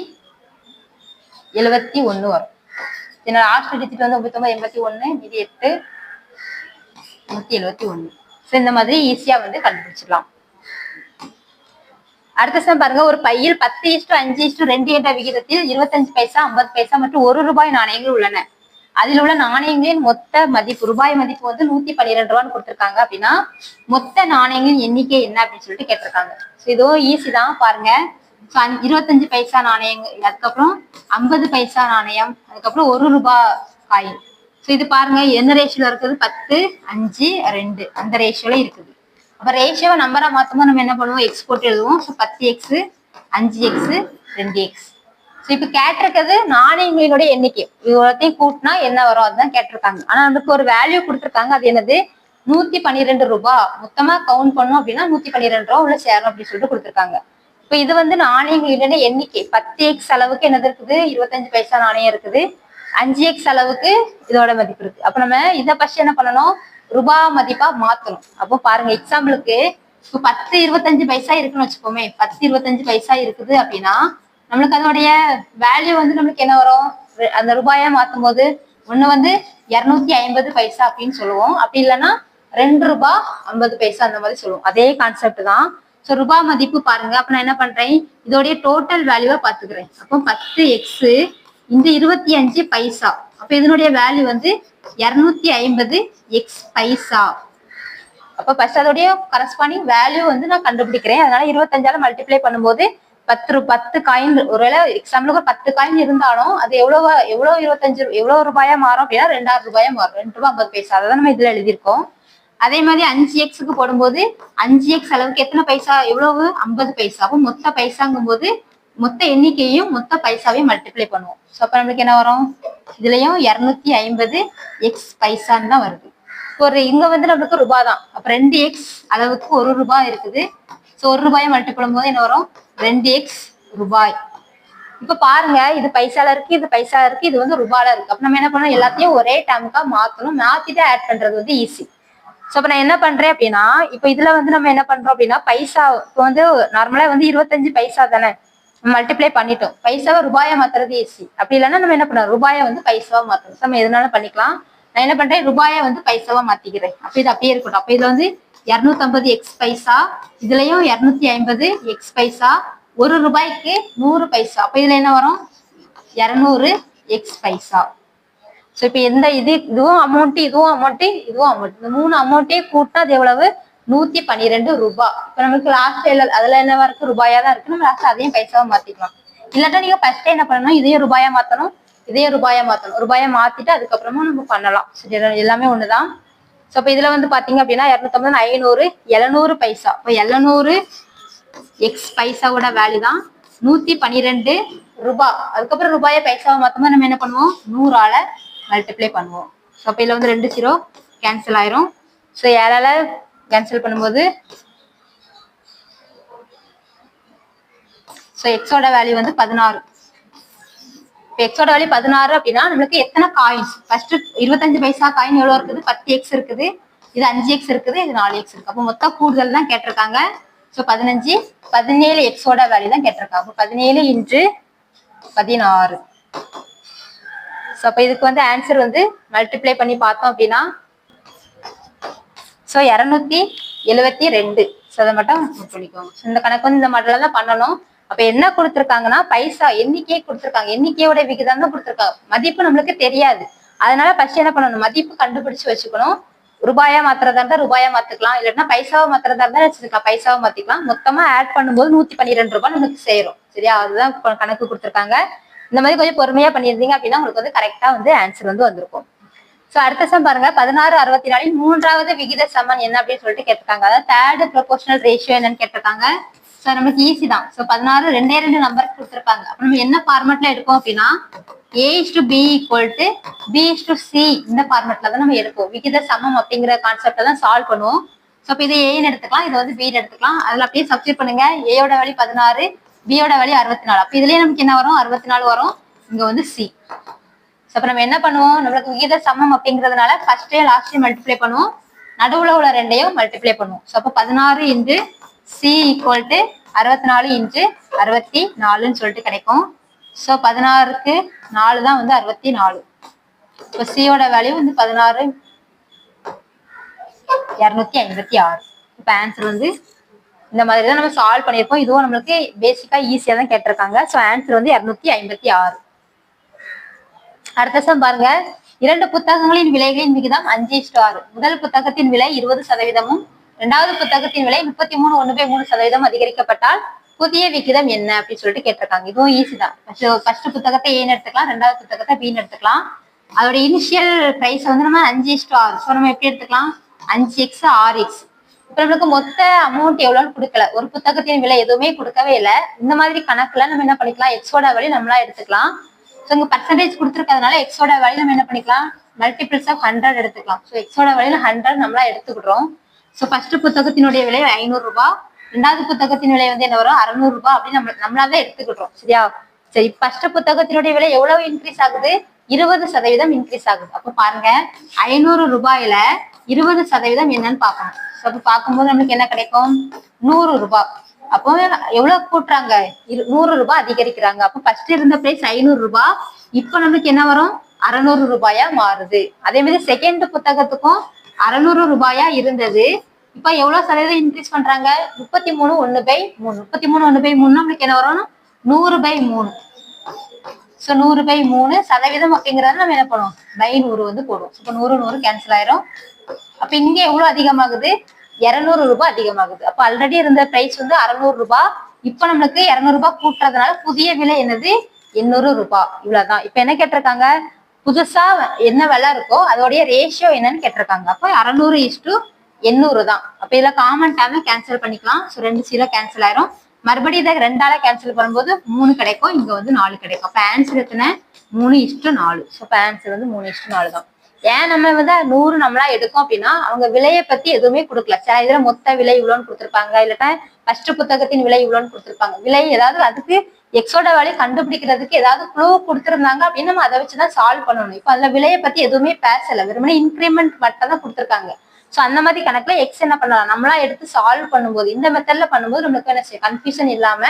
71 வரும். என்னோட லாஸ்ட் டிஜிட் வந்து 99 81, இது 8 171. ஸோ இந்த மாதிரி ஈஸியா வந்து கண்டுபிடிச்சிடலாம். அடுத்த சம் பாருங்க, ஒரு பையில் 10:5:2 என்ற விகிதத்தில் 25 பைசா 50 பைசா மற்றும் ₹1 நாணயங்கள் உள்ளன. அதில் உள்ள நாணயங்களின் மொத்த மதிப்பு ரூபாய் மதிப்பு வந்து 112 ரூபான்னு கொடுத்துருக்காங்க. அப்படின்னா மொத்த நாணயங்களின் எண்ணிக்கை என்ன அப்படின்னு சொல்லிட்டு கேட்டிருக்காங்க. ஸோ இதுவும் ஈஸி தான் பாருங்க. 25 பைசா நாணயங்கள், அதுக்கப்புறம் 50 பைசா நாணயம், அதுக்கப்புறம் ₹1 காயின். ஸோ இது பாருங்க என்ன ரேஷியோல இருக்குது, 10, 5, 2 அந்த ரேஷியோல இருக்குது. அப்ப ரேஷியோவை நம்பரா மாத்தும்போது நம்ம என்ன பண்ணுவோம், எக்ஸ் போட்டு எழுதுவோம். So 10x 5x 2x. So இப்ப கேட்டிருக்கிறது நாணயங்களினுடைய எண்ணிக்கை, இவ்வளோத்தையும் கூட்டினா என்ன வரும் அதுதான் கேட்டிருக்காங்க. ஆனா நமக்கு ஒரு வேல்யூ கொடுத்துருக்காங்க, அது என்னது, ₹112. மொத்தமா கவுண்ட் பண்ணோம் அப்படின்னா ₹112 உள்ள சேரும் அப்படின்னு சொல்லிட்டு கொடுத்துருக்காங்க. இப்ப இது வந்து நாணயங்களினுடைய எண்ணிக்கை. 10x அளவுக்கு என்னது இருக்குது, 25 பைசா நாணயம் இருக்குது. 5x அளவுக்கு இதோட மதிப்பு இருக்கு. அப்ப நம்ம இதை ஃபர்ஸ்ட் என்ன பண்ணணும், ரூபாய் மதிப்பா மாத்தணும். அப்போ பாருங்க எக்ஸாம்பிளுக்கு இப்போ 10 25 பைசா இருக்குன்னு வச்சுக்கோமே, 10 25 பைசா இருக்குது அப்படின்னா நம்மளுக்கு அதோடைய வேல்யூ வந்து நம்மளுக்கு என்ன வரும், அந்த ரூபாயா மாத்தும் போது ஒண்ணு வந்து 250 பைசா அப்படின்னு சொல்லுவோம். அப்படி இல்லைன்னா ₹2.50 அந்த மாதிரி சொல்லுவோம். அதே கான்செப்ட் தான். ஸோ ரூபாய் மதிப்பு பாருங்க. அப்ப நான் என்ன பண்றேன், இதோடைய டோட்டல் வேல்யூவை பாத்துக்கிறேன். அப்போ 10x இந்த 25 பைசா, அப்ப இதனுடைய வேல்யூ வந்து 250x பைசா. அப்ப ஃபர்ஸ்ட் அதோடைய கரஸ்பாண்டிங் வேல்யூ வந்து நான் கண்டுபிடிக்கிறேன். அதனால 25ஆல மல்டிப்ளை பண்ணும்போது 10 காயின், ஒருவேளை எக்ஸாம்பிளுக்கு 10 காயின் இருந்தாலும் அது எவ்வளவு 25 எவ்வளவு ரூபாயா மாறும் அப்படின்னா ₹2 மாறும். ₹2.50. அதை நம்ம இதுல எழுதியிருக்கோம். அதே மாதிரி 5x போடும்போது 5x அளவுக்கு எத்தனை பைசா, எவ்வளவு 50 பைசா. அப்போ மொத்த பைசாங்கும் போது மொத்த எண்ணிக்கையும் மொத்த பைசாவையும் மல்டிப்ளை பண்ணுவோம். ஸோ அப்ப நம்மளுக்கு என்ன வரும், இதுலயும் 250x பைசான்னு தான் வருது. ஒரு இங்க வந்து நம்மளுக்கு ரூபாய் தான். அப்ப 2x அளவுக்கு ₹1 இருக்குது. ஸோ ₹1 மல்டிப்ளை பண்ணும்போது என்ன வரும், 2x ரூபாய். இப்ப பாருங்க இது பைசால இருக்கு, இது பைசா இருக்கு, இது வந்து ரூபால இருக்கு. அப்ப நம்ம என்ன பண்ணணும், எல்லாத்தையும் ஒரே டேர்முக்கா மாத்தணும். மாத்திட்டு ஆட் பண்றது வந்து ஈஸி. ஸோ அப்ப நான் என்ன பண்றேன் அப்படின்னா, இப்ப இதுல வந்து நம்ம என்ன பண்றோம் அப்படின்னா, பைசா இப்போ வந்து நார்மலா வந்து 25 பைசா தானே, மல்டிப்ளை பண்ணிட்டோம். பைசாவை ரூபாயா மாத்துறது ஈஸி. அப்படி இல்லைன்னா நம்ம என்ன பண்ணோம், ரூபாயை வந்து பைசாவா மாத்தணும். நம்ம எதுனாலும் பண்ணிக்கலாம். நான் என்ன பண்றேன், ரூபாயை வந்து பைசாவா மாத்திக்கிறேன். அப்ப இது அப்படியே இருக்கட்டும். அப்ப இதுல வந்து 250x பைசா, இதுலயும் 250x பைசா, ₹1 100 பைசா. அப்ப இதுல என்ன வரும், 200x பைசா. ஸோ இப்ப எந்த இதுவும் அமௌண்ட், இதுவும் அமௌண்ட், இதுவும் அமௌண்ட், இந்த 3 அமௌண்ட்டையும் கூட்டினா அது எவ்வளவு, ₹112. இப்ப நமக்கு லாஸ்ட் அதுல என்னவா இருக்கு, ரூபாயா தான் இருக்கு. நம்ம லாஸ்ட் அதையும் பைசாவா மாத்திக்கலாம். இல்லாட்டா நீங்க ஃபர்ஸ்ட் என்ன பண்ணணும், இதையும் ரூபாயா மாத்தணும், இதையும் ரூபாயா மாத்தணும். ரூபாயா மாத்திட்டு அதுக்கப்புறமா நம்ம பண்ணலாம். சரி, எல்லாமே ஒண்ணுதான். ஸோ இப்ப இதுல வந்து பாத்தீங்க அப்படின்னா 250 500 700 பைசா. இப்போ 700x பைசாவோட வேல்யூ தான் ₹112. அதுக்கப்புறம் ரூபாயை பைசாவை மாத்தமா நம்ம என்ன பண்ணுவோம், 100ஆல மல்டிப்ளை பண்ணுவோம். ஸோ அப்ப இதுல வந்து 2 0 கேன்சல் ஆயிரும். ஸோ 7ஆல கேன்சல் பண்ணும்போது ஸோ எக்ஸோட வேல்யூ வந்து 16. இப்போ எக்ஸோட வேல்யூ 16 அப்படின்னா நம்மளுக்கு எத்தனை காயின்ஸ், ஃபர்ஸ்ட் 25 பைசா காயின் எவ்வளவு இருக்குது, 10x இருக்குது, இது 5x இருக்குது, இது 4x இருக்கு. அப்போ மொத்த கூடுதல் தான் கேட்டிருக்காங்க. ஸோ 15 17 எக்ஸோட வேல்யூ தான் கேட்டிருக்காங்க. அப்போ 17 × 16. ஸோ அப்போ இதுக்கு வந்து ஆன்சர் வந்து மல்டிப்ளை பண்ணி பார்த்தோம் அப்படின்னா ஸோ 272. ஸோ அதை மட்டும் நோட் பண்ணிக்கோங்க. இந்த கணக்கு வந்து இந்த மாடல தான் பண்ணணும். அப்ப என்ன கொடுத்துருக்காங்கன்னா பைசா எண்ணிக்கையை கொடுத்துருக்காங்க, எண்ணிக்கையோட விகிதம் தான் கொடுத்துருக்காங்க. மதிப்பு நம்மளுக்கு தெரியாது. அதனால ஃபர்ஸ்ட் என்ன பண்ணணும், மதிப்பு கண்டுபிடிச்சு வச்சுக்கணும். ரூபாயா மாத்துறதா இருந்தா ரூபாயா மாத்துக்கலாம், இல்லைன்னா பைசாவை மாத்துறதா இருந்தா வச்சுக்கலாம், பைசாவை மாத்திக்கலாம். மொத்தமா ஆட் பண்ணும்போது ₹112 நமக்கு சேரும். சரியா, அதுதான் கணக்கு கொடுத்துருக்காங்க. இந்த மாதிரி கொஞ்சம் பொறுமையா பண்ணியிருந்தீங்க அப்படின்னா உங்களுக்கு வந்து கரெக்டா வந்து ஆன்சர் வந்து வந்திருக்கும். சோ அடுத்த சம் பாருங்க, 1664 மூன்றாவது விகித சமன் என்ன அப்படின்னு சொல்லிட்டு கேட்டிருக்காங்க. அதாவது தேர்ட் ப்ரொபோர்ஷனல் ரேஷியோ என்னன்னு கேட்டிருக்காங்க. சோ நமக்கு ஈஸி தான். சோ 16 2 நம்பர் கொடுத்துருக்காங்க. அப்ப நம்ம என்ன ஃபார்மட்ல எடுப்போம் அப்படின்னா A/B = B/C இந்த ஃபார்மட்ல தான் நம்ம எடுப்போம். விகித சமம் அப்படிங்கிற கான்செப்ட தான் சால்வ் பண்ணுவோம். சோ இப்போ இது Aன்னு எடுத்துக்கலாம், இது வந்து Bன்னு எடுத்துக்கலாம். அதுல அப்படியே சப்ஸ்டிட் பண்ணுங்க. Aயோட வேல்யூ 16, Bயோட வேல்யூ 64. அப்ப இதுலயே நமக்கு என்ன வரும், 64 வரும். இங்க வந்து C. சோ அப்ப நம்ம என்ன பண்ணுவோம், நம்மளுக்கு விகித சமம் அப்படிங்கிறதுனால ஃபர்ஸ்டே லாஸ்டே மல்டிப்ளை பண்ணுவோம், நடுவுல உள்ள ரெண்டையும் மல்டிப்ளை பண்ணுவோம். சோ அப்ப 16 × C = 64 × 64 சொல்லிட்டு கிடைக்கும். ஸோ 16க்கு 4 தான் வந்து 64. இப்போ சியோட வேல்யூ வந்து 16,256. இப்போ ஆன்சர் வந்து இந்த மாதிரி தான் நம்ம சால்வ் பண்ணியிருப்போம். இதுவும் நம்மளுக்கு பேசிக்கா ஈஸியா தான் கேட்டிருக்காங்க. ஸோ ஆன்சர் வந்து 256. அடுத்த சம் பாருங்க. 2 புத்தகங்களின் விலைகளின் விகிதம் 5:6. முதல் புத்தகத்தின் விலை 20%, இரண்டாவது புத்தகத்தின் விலை 33.1/3% அதிகரிக்கப்பட்டால் புதிய விகிதம் என்ன அப்படின்னு சொல்லிட்டு கேட்டிருக்காங்க. இதுவும் ஈஸி தான். ஃபர்ஸ்ட் புத்தகத்தை ஏன்னு எடுத்துக்கலாம், ரெண்டாவது புத்தகத்தை பின்னு எடுத்துக்கலாம். அதோட இனிஷியல் பிரைஸ் வந்து நம்ம 5:6. ஸோ நம்ம எப்படி எடுத்துக்கலாம், 5x 6x. இப்ப நம்மளுக்கு மொத்த அமௌண்ட் எவ்வளவுன்னு கொடுக்கல, ஒரு புத்தகத்தின் விலை எதுவுமே கொடுக்கவே இல்லை. இந்த மாதிரி கணக்குல நம்ம என்ன பண்ணிக்கலாம், எக்ஸோட வேல்யூ நம்மளா எடுத்துக்கலாம். ஸோ இங்க பர்சன்டேஜ் கொடுத்துருக்கிறதுனால எக்ஸோட வேல்யூ நம்ம என்ன பண்ணிக்கலாம், மல்டிபிள்ஸ் ஆஃப் 100 எடுத்துக்கலாம். ஸோ எக்ஸோட வேல்யூ 100 நம்மளா எடுத்துக்கிட்டோம். ஸோ ஃபர்ஸ்ட் புத்தகத்தினுடைய விலை 500 ரூபாய், ரெண்டாவது புத்தகத்தின் விலை வந்து என்ன வரும் 600 ரூபாய் அப்படின்னு நம்மளாதான் எடுத்துக்கிட்டோம். சரியா? சரி, ஃபர்ஸ்ட் புத்தகத்தினுடைய விலை எவ்வளவு இன்க்ரீஸ் ஆகுது, 20% இன்க்ரீஸ் ஆகுது. அப்ப பாருங்க 500 ரூபாயில 20% என்னன்னு பார்க்கணும். ஸோ அப்ப பார்க்கும்போது நம்மளுக்கு என்ன கிடைக்கும், 100 ரூபாய். அப்போ எவ்வளவு கூட்டுறாங்க, 100 ரூபாய் அதிகரிக்கிறாங்க. அப்போ ஃபர்ஸ்ட் இருந்த பிரைஸ் 500 ரூபாய், இப்போ நம்மளுக்கு என்ன வரும் 600 ரூபாயா மாறுது. அதே மாதிரி செகண்ட் புத்தகத்துக்கும் 600 ரூபாயா இருந்தது, இப்ப எவ்வளவு சதவீதம் இன்க்ரீஸ் பண்றாங்க, 33.1/3. 33.1/3 நம்மளுக்கு என்ன வரும், 100/3. ஸோ 100/3 சதவீதம் அப்படிங்கறத நம்ம என்ன பண்ணுவோம், பை 100 வந்து போடுவோம். இப்போ 100 கேன்சல் ஆயிரும். அப்ப இங்க எவ்வளவு அதிகமாகுது, 200 ரூபாய் அதிகமாகுது. அப்ப ஆல்ரெடி இருந்த பிரைஸ் வந்து 600 ரூபாய், இப்ப நம்மளுக்கு 200 ரூபாய் கூட்டுறதுனால புதிய விலை என்னது, 800 ரூபாய். இவ்வளவுதான். இப்ப என்ன கேட்டிருக்காங்க, புதுசா என்ன விலை இருக்கோ அதோடைய ரேஷியோ என்னன்னு கேட்டிருக்காங்க. அப்ப 600:800 தான். அப்ப இதுல காமன் டேர்ம் கேன்சல் பண்ணிக்கலாம். ஸோ 2 0 கேன்சல் ஆயிரும். மறுபடியும் இதை 2ஆல கேன்சல் பண்ணும்போது 3 கிடைக்கும், இங்க வந்து 4 கிடைக்கும். அப்ப ஆன்சர் எத்தனை, 3:4. ஸோ இப்ப ஆன்சர் வந்து 3:4 தான். ஏன் நம்ம வந்து 100 நம்மளா எடுக்கும் அப்படின்னா, அவங்க விலையை பத்தி எதுவுமே கொடுக்கல. சில இதுல மொத்த விலை இவ்வளோன்னு கொடுத்துருப்பாங்க, இல்லாட்டா ஃபர்ஸ்ட் புத்தகத்தின் விலை இவ்வளோன்னு கொடுத்துருப்பாங்க. விலை ஏதாவது அதுக்கு எக்ஸோட வேலையை கண்டுபிடிக்கிறதுக்கு ஏதாவது க்ளூ கொடுத்துருந்தாங்க அப்படின்னு நம்ம அதை வச்சுதான் சால்வ் பண்ணணும். இப்ப அதுல விலையை பத்தி எதுவுமே பேசல, வெறுமனே இன்கிரிமெண்ட் மட்டும் தான் கொடுத்துருக்காங்க. ஸோ அந்த மாதிரி கணக்குல எக்ஸ் என்ன பண்ணலாம், நம்மளா எடுத்து சால்வ் பண்ணும்போது, இந்த மெத்தட்ல பண்ணும்போது நம்மளுக்கு என்ன கன்ஃபியூஷன் இல்லாம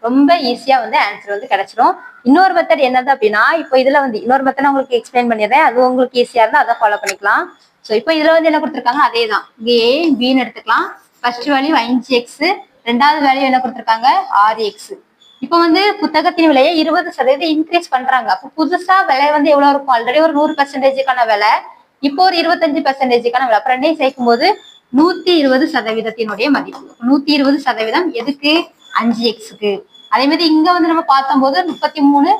ரொம்ப ஈஸியா வந்து ஆன்சர் வந்து கிடைச்சிடும். இன்னொரு மெத்தட் என்னது அப்படின்னா, இப்போ இதுல வந்து இன்னொரு மெத்தட் உங்களுக்கு எக்ஸ்பிளைன் பண்ணிடுறேன், அது உங்களுக்கு ஈஸியா இருந்தா அதை ஃபாலோ பண்ணிக்கலாம். ஸோ இப்போ இதுல வந்து என்ன கொடுத்துருக்காங்க, அதே தான். இங்கே ஏ பின்னு எடுத்துக்கலாம். ஃபர்ஸ்ட் வேல்யூ 5x, ரெண்டாவது வேல்யூ என்ன கொடுத்துருக்காங்க 6x. இப்போ வந்து புத்தகத்தின் விலையை 20% இன்க்ரீஸ் பண்றாங்க. அப்போ புதுசா விலை வந்து எவ்வளவு இருக்கும், ஆல்ரெடி ஒரு 100%க்கான விலை, இப்போ ஒரு 25%க்கான விலை. அப்ப ரெண்டையும் சேர்க்கும் போது 120%-னுடைய மதிப்பு. 120% எதுக்கு, 5x. அதே மாதிரி இங்க வந்து நம்ம பார்த்தோம் போது 33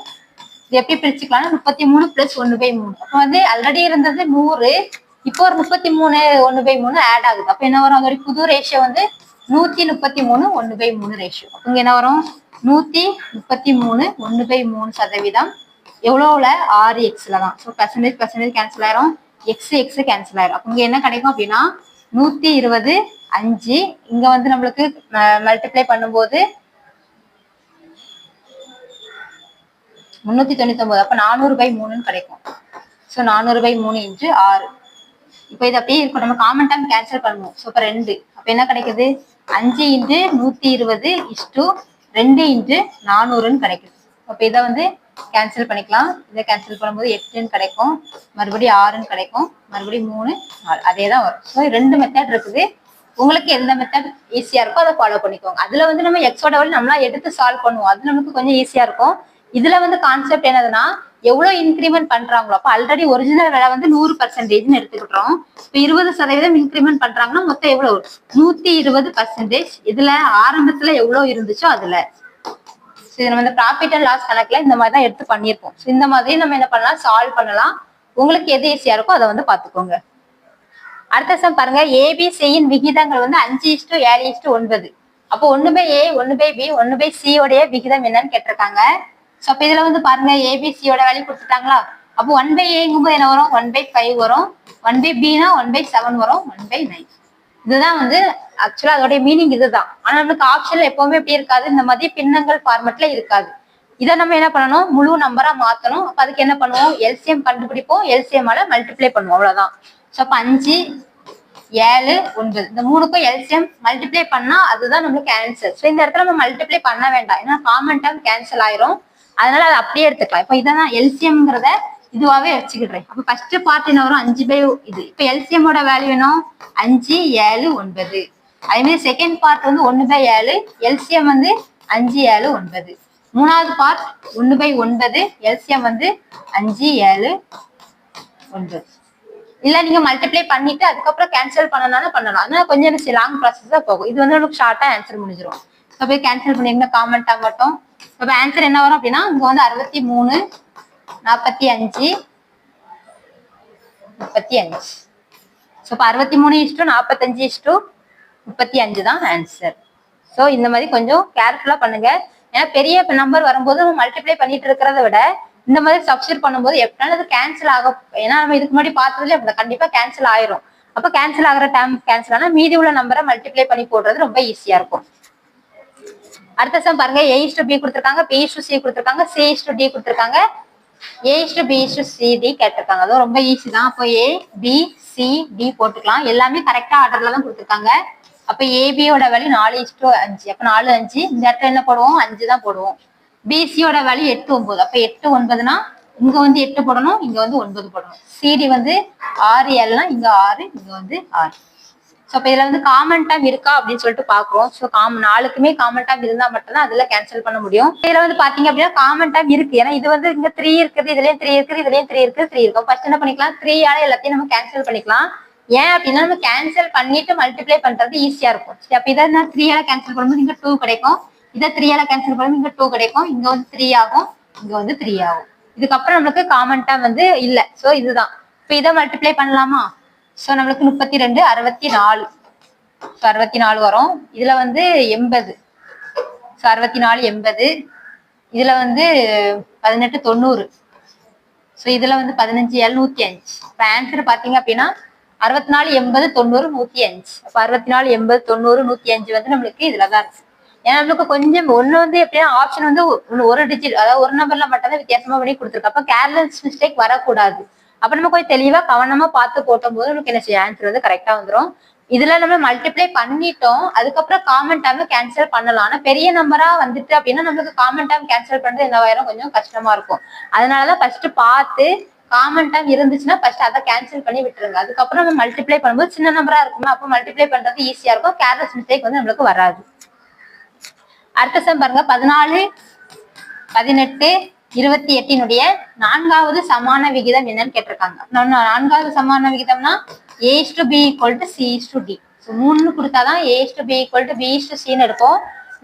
எப்படி பிரிச்சுக்கலாம், 33 + 1/3. அப்ப வந்து ஆல்ரெடி இருந்தது 100, இப்போ ஒரு 33/1/3 ஆட் ஆகுது. அப்ப என்ன வரும், அதோட புது ரேஷியோ வந்து 133/1/3 ரேஷியோ. அப்ப இங்க என்ன வரும், 133/1/3% எவ்வளவுல, 6xல தான். ஸோ பர்சன்டேஜ் கேன்சல் ஆயிரும், எக்ஸ் கேன்சல் ஆயிரும். அப்ப இங்க என்ன கிடைக்கும் அப்படின்னா 120 5, இங்க வந்து நம்மளுக்கு மல்டிப்ளை பண்ணும்போது 399. அப்ப 400/3 கிடைக்கும். ஸோ 400/3 × 6. இப்போ இது அப்படியே இருக்கும், நம்ம காமன் டைம் கேன்சல் பண்ணுவோம். ஸோ இப்போ 2. அப்ப என்ன கிடைக்குது, 5 × 120 2 × 400 கிடைக்குது. அப்ப இதை வந்து கேன்சல் பண்ணிக்கலாம். இதை கேன்சல் பண்ணும்போது 8 கிடைக்கும், மறுபடியும் 6 கிடைக்கும், மறுபடியும் 3 4. அதே தான் வரும். ஸோ 2 மெத்தட் இருக்குது. உங்களுக்கு எந்த மெத்தட் ஈஸியா இருக்கோ அதை ஃபாலோ பண்ணிக்கோங்க. அதுல வந்து நம்ம எக்ஸோட வேல்யூ நம்மளா எடுத்து சால்வ் பண்ணுவோம், அது நமக்கு கொஞ்சம் ஈஸியா இருக்கும். இதுல வந்து கான்செப்ட் என்னதுன்னா, எவ்வளவு இன்க்ரிமெண்ட் பண்றாங்களோ, அப்ப ஆல்ரெடி ஒரிஜினல் விலை வந்து 100%ன்னு எடுத்துக்கிட்டோம். இப்ப 20% இன்க்ரிமெண்ட் பண்றாங்கன்னா மொத்தம் எவ்வளவு, 120%. இதுல ஆரம்பத்துல எவ்வளவு இருந்துச்சோ அதுல. நம்ம இந்த ப்ராஃபிட் அண்ட் லாஸ் கணக்குல இந்த மாதிரி தான் எடுத்து பண்ணியிருப்போம். ஸோ இந்த மாதிரி நம்ம என்ன பண்ணலாம், சால்வ் பண்ணலாம். உங்களுக்கு எது ஈஸியா இருக்கோ அதை வந்து பாத்துக்கோங்க. அடுத்த சம் பாருங்க, ஏபிசியின் விகிதங்கள் வந்து 5:7:9. அப்போ 1/A 1/B 1/C உடைய விகிதம் என்னன்னு கேட்டிருக்காங்க. ஸோ அப்ப இதுல வந்து பாருங்க, ஏபிசியோட வேல்யூ கொடுத்துட்டாங்களா. அப்போ 1/Aங்கும்போது என்ன வரும், 1/5 வரும், 1/Bனா 1/7 வரும், 1/9. இதுதான் வந்து ஆக்சுவலா அதோடைய மீனிங் இதுதான். ஆனா நம்மளுக்கு ஆப்ஷன்ல எப்பவுமே எப்படி இருக்காது, இந்த மாதிரி பின்னங்கள் ஃபார்மெட்ல இருக்காது. இதை நம்ம என்ன பண்ணணும், முழு நம்பரா மாத்தணும். அப்ப அதுக்கு என்ன பண்ணுவோம், எல்சிஎம் கண்டுபிடிப்போம், எல்சிஎம்மால மல்டிப்ளை பண்ணுவோம், அவ்வளவுதான். ஸோ அப்ப 5 7 9 இந்த 3க்கும் எல்சிஎம் மல்டிப்ளை பண்ணா அதுதான் நம்மளுக்கு ஆன்சர். ஸோ இந்த இடத்துல நம்ம மல்டிப்ளை பண்ண வேண்டாம், ஏன்னா காமன் டேர்ம் கேன்சல் ஆயிரும். அதனால அதை அப்படியே எடுத்துக்கலாம். இப்போ இதான் எல்சிஎம்ங்கிறத இதுவாவே வச்சுக்கிடுறேன். அப்ப ஃபர்ஸ்ட் பார்ட் என்ன வரும், 5/, இது. இப்ப எல்சிஎமோட வேல்யூ வேணும் 5, 7, 9. அதே மாதிரி செகண்ட் பார்ட் வந்து 1/7, எல்சிஎம் வந்து 5, 7, 9. மூணாவது பார்ட் 1/9, எல்சிஎம் வந்து 5, 7, 9. இல்ல நீங்க மல்டிப்ளை பண்ணிட்டு அதுக்கப்புறம் கேன்சல் பண்ணனாலும் பண்ணலாம். அதனால கொஞ்சம் லாங் ப்ராசஸ் தான் போகும். இது வந்து உங்களுக்கு ஷார்ட்டா ஆன்சர் முடிஞ்சிடும். இப்போ போய் கேன்சல் பண்ணிருந்தா காமெண்டா மட்டும். இப்போ ஆன்சர் என்ன வரும் அப்படின்னா இங்க வந்து 63, 45, 35. ஸோ இப்போ 63:45:35 தான் ஆன்சர். ஸோ இந்த மாதிரி கொஞ்சம் கேர்ஃபுல்லா பண்ணுங்க. ஏன்னா பெரிய நம்பர் வரும்போது நம்ம மல்டிப்ளை பண்ணிட்டு இருக்கிறத விட இந்த மாதிரி சப்ஸ்டிட் பண்ணும்போது எப்படினாலும் அது கேன்சல் ஆகும். ஏன்னா நம்ம இதுக்கு முன்னாடி பார்த்ததுல கண்டிப்பா கேன்சல் ஆயிரும். அப்ப கேன்சல் ஆகிற டைம் கேன்சல் ஆனா மீதி உள்ள நம்பரை மல்டிப்ளை பண்ணி போடுறது ரொம்ப ஈஸியா இருக்கும். அடுத்த சம் பாருங்க, A/B கொடுத்துருக்காங்க, B/C கொடுத்துருக்காங்க, C/D கொடுத்துருக்காங்க, A/B/CD கேட்டிருக்காங்க. அதுவும் ரொம்ப ஈஸி தான். அப்போ A, B, C, D போட்டுக்கலாம். எல்லாமே கரெக்டா ஆர்டர்ல தான் கொடுத்துருக்காங்க. அப்ப AB-யோட வேல்யூ 4:5. அப்ப 4, 5 இந்த இடத்துல என்ன போடுவோம், 5 தான் போடுவோம். BC-யோட வேல்யூ 8, 9. அப்ப 8, 9னா இங்க வந்து 8 போடணும், இங்க வந்து 9 போடணும். CD வந்து 6, 7னா இங்க 6, இங்க வந்து 6. ஸோ இப்போ இதுல வந்து காமன் டைம் இருக்கா அப்படின்னு சொல்லிட்டு பாக்குறோம். ஸோ நாலுக்குமே காமன் டைம் இருந்தா மட்டும்தான் அதுல கேன்சல் பண்ண முடியும். இதுல வந்து பாத்தீங்க அப்படின்னா காமன் டைம் இருக்கு. ஏன்னா இது வந்து இங்க 3 இருக்குது, இதுலயும் 3 இருக்குது, இதுலயும் 3 இருக்குது, 3 இருக்கும். ஃபர்ஸ்ட் என்ன பண்ணிக்கலாம், 3ஆல எல்லாத்தையும் நம்ம கேன்சல் பண்ணிக்கலாம். ஏன் அப்படின்னா நம்ம கேன்சல் பண்ணிட்டு மல்டிப்ளை பண்றது ஈஸியா இருக்கும். சரி, அப்ப இதை 3ஆல கேன்சல் பண்ணும்போது இங்க 2 கிடைக்கும். இதை 3ஆல கேன்சல் பண்ணும்போது இங்க 2 கிடைக்கும். இங்க வந்து 3 ஆகும், இங்க வந்து 3 ஆகும். இதுக்கப்புறம் நம்மளுக்கு காமன் டைம் வந்து இல்ல. ஸோ இதுதான். இப்போ இதை மல்டிப்ளை பண்ணலாமா? ஸோ நம்மளுக்கு 32, 64. 64 வரும். இதுல வந்து 80. 64, 80. இதுல வந்து 18, 90. ஸோ இதுல வந்து 15, 105. இப்போ ஆன்சர் பாத்தீங்க அப்படின்னா 64, 80, 90, 105. அப்ப 64, 80, 90, 105 வந்து நம்மளுக்கு இதுலதான் இருக்கு. ஏன்னா நம்மளுக்கு கொஞ்சம் ஒண்ணு வந்து எப்படின்னா ஆப்ஷன் வந்து ஒரு டிஜிட், அதாவது ஒரு நம்பர்ல மட்டும் தான் வித்தியாசமா பண்ணி கொடுத்துருக்கு. அப்ப கேர்லெஸ் மிஸ்டேக் வரக்கூடாது. அப்ப நம்ம கொஞ்சம் தெளிவா கவனமா பார்த்து போட்டும் போது நமக்கு என்ன செய்யும், ஆன்சர் வந்து கரெக்டா வந்துடும். இதுல நம்ம மல்டிப்ளை பண்ணிட்டோம், அதுக்கப்புறம் காமன் டைம் கேன்சல் பண்ணலாம். ஆனா பெரிய நம்பரா வந்துட்டு அப்படின்னா நம்மளுக்கு காமன் டைம் கேன்சல் பண்றது என்னவாயிரும், கொஞ்சம் கஷ்டமா இருக்கும். அதனாலதான் ஃபர்ஸ்ட் பார்த்து காமன் டைம் இருந்துச்சுன்னா ஃபர்ஸ்ட் அதை கேன்சல் பண்ணி விட்டுருங்க. அதுக்கப்புறம் நம்ம மல்டிப்ளை பண்ணும்போது சின்ன நம்பரா இருக்குமா, அப்போ மல்டிப்ளை பண்றது ஈஸியா இருக்கும். கேர்லெஸ் மிஸ்டேக் வந்து நம்மளுக்கு வராது. அடுத்த சம் பாருங்க, 14, 18, 28 நான்காவது சமான விகிதம் என்னன்னு கேட்டிருக்காங்க. நான்காவது சமான விகிதம்னா A/B = C/D. ஸோ 3 கொடுத்தாதான் A/B = B/C எடுக்கும்.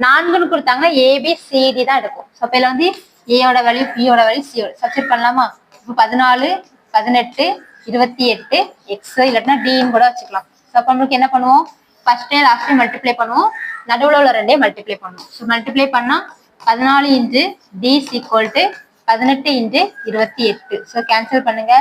4ன்னு கொடுத்தாங்கன்னா ABCD தான் எடுக்கும். ஸோ அப்ப இதுல வந்து A-யோட வேல்யூ, B-யோட வேல்யூ, C-யோட சப்ஸ்டிட் பண்ணலாமா? இப்போ 14, 18, 28 X இல்லாட்டினா D-ன்னு கூட வச்சுக்கலாம். ஸோ அப்ப நம்மளுக்கு என்ன பண்ணுவோம், ஃபர்ஸ்ட் லாஸ்ட் மல்டிப்ளை பண்ணுவோம், நடுவுல உள்ள ரெண்டையும் மல்டிப்ளை பண்ணுவோம். ஸோ மல்டிப்ளை பண்ணா 14 × D = 18 × 28. ஸோ கேன்சல் பண்ணுங்க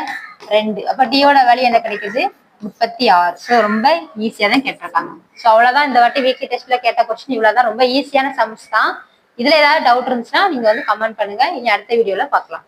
2. அப்ப D-யோட வேல்யூ என்ன கிடைக்குது, 36. ஸோ ரொம்ப ஈஸியா தான் கேட்டிருக்காங்க. ஸோ அவ்வளவுதான். இந்த வாட்டி வீக்லி டெஸ்ட்ல கேட்ட கொஸ்டின் இவ்வளவுதான். ரொம்ப ஈஸியான சம்ஸ் தான். இதுல ஏதாவது டவுட் இருந்துச்சுன்னா நீங்க வந்து கமெண்ட் பண்ணுங்க. இனி அடுத்த வீடியோல பார்க்கலாம்.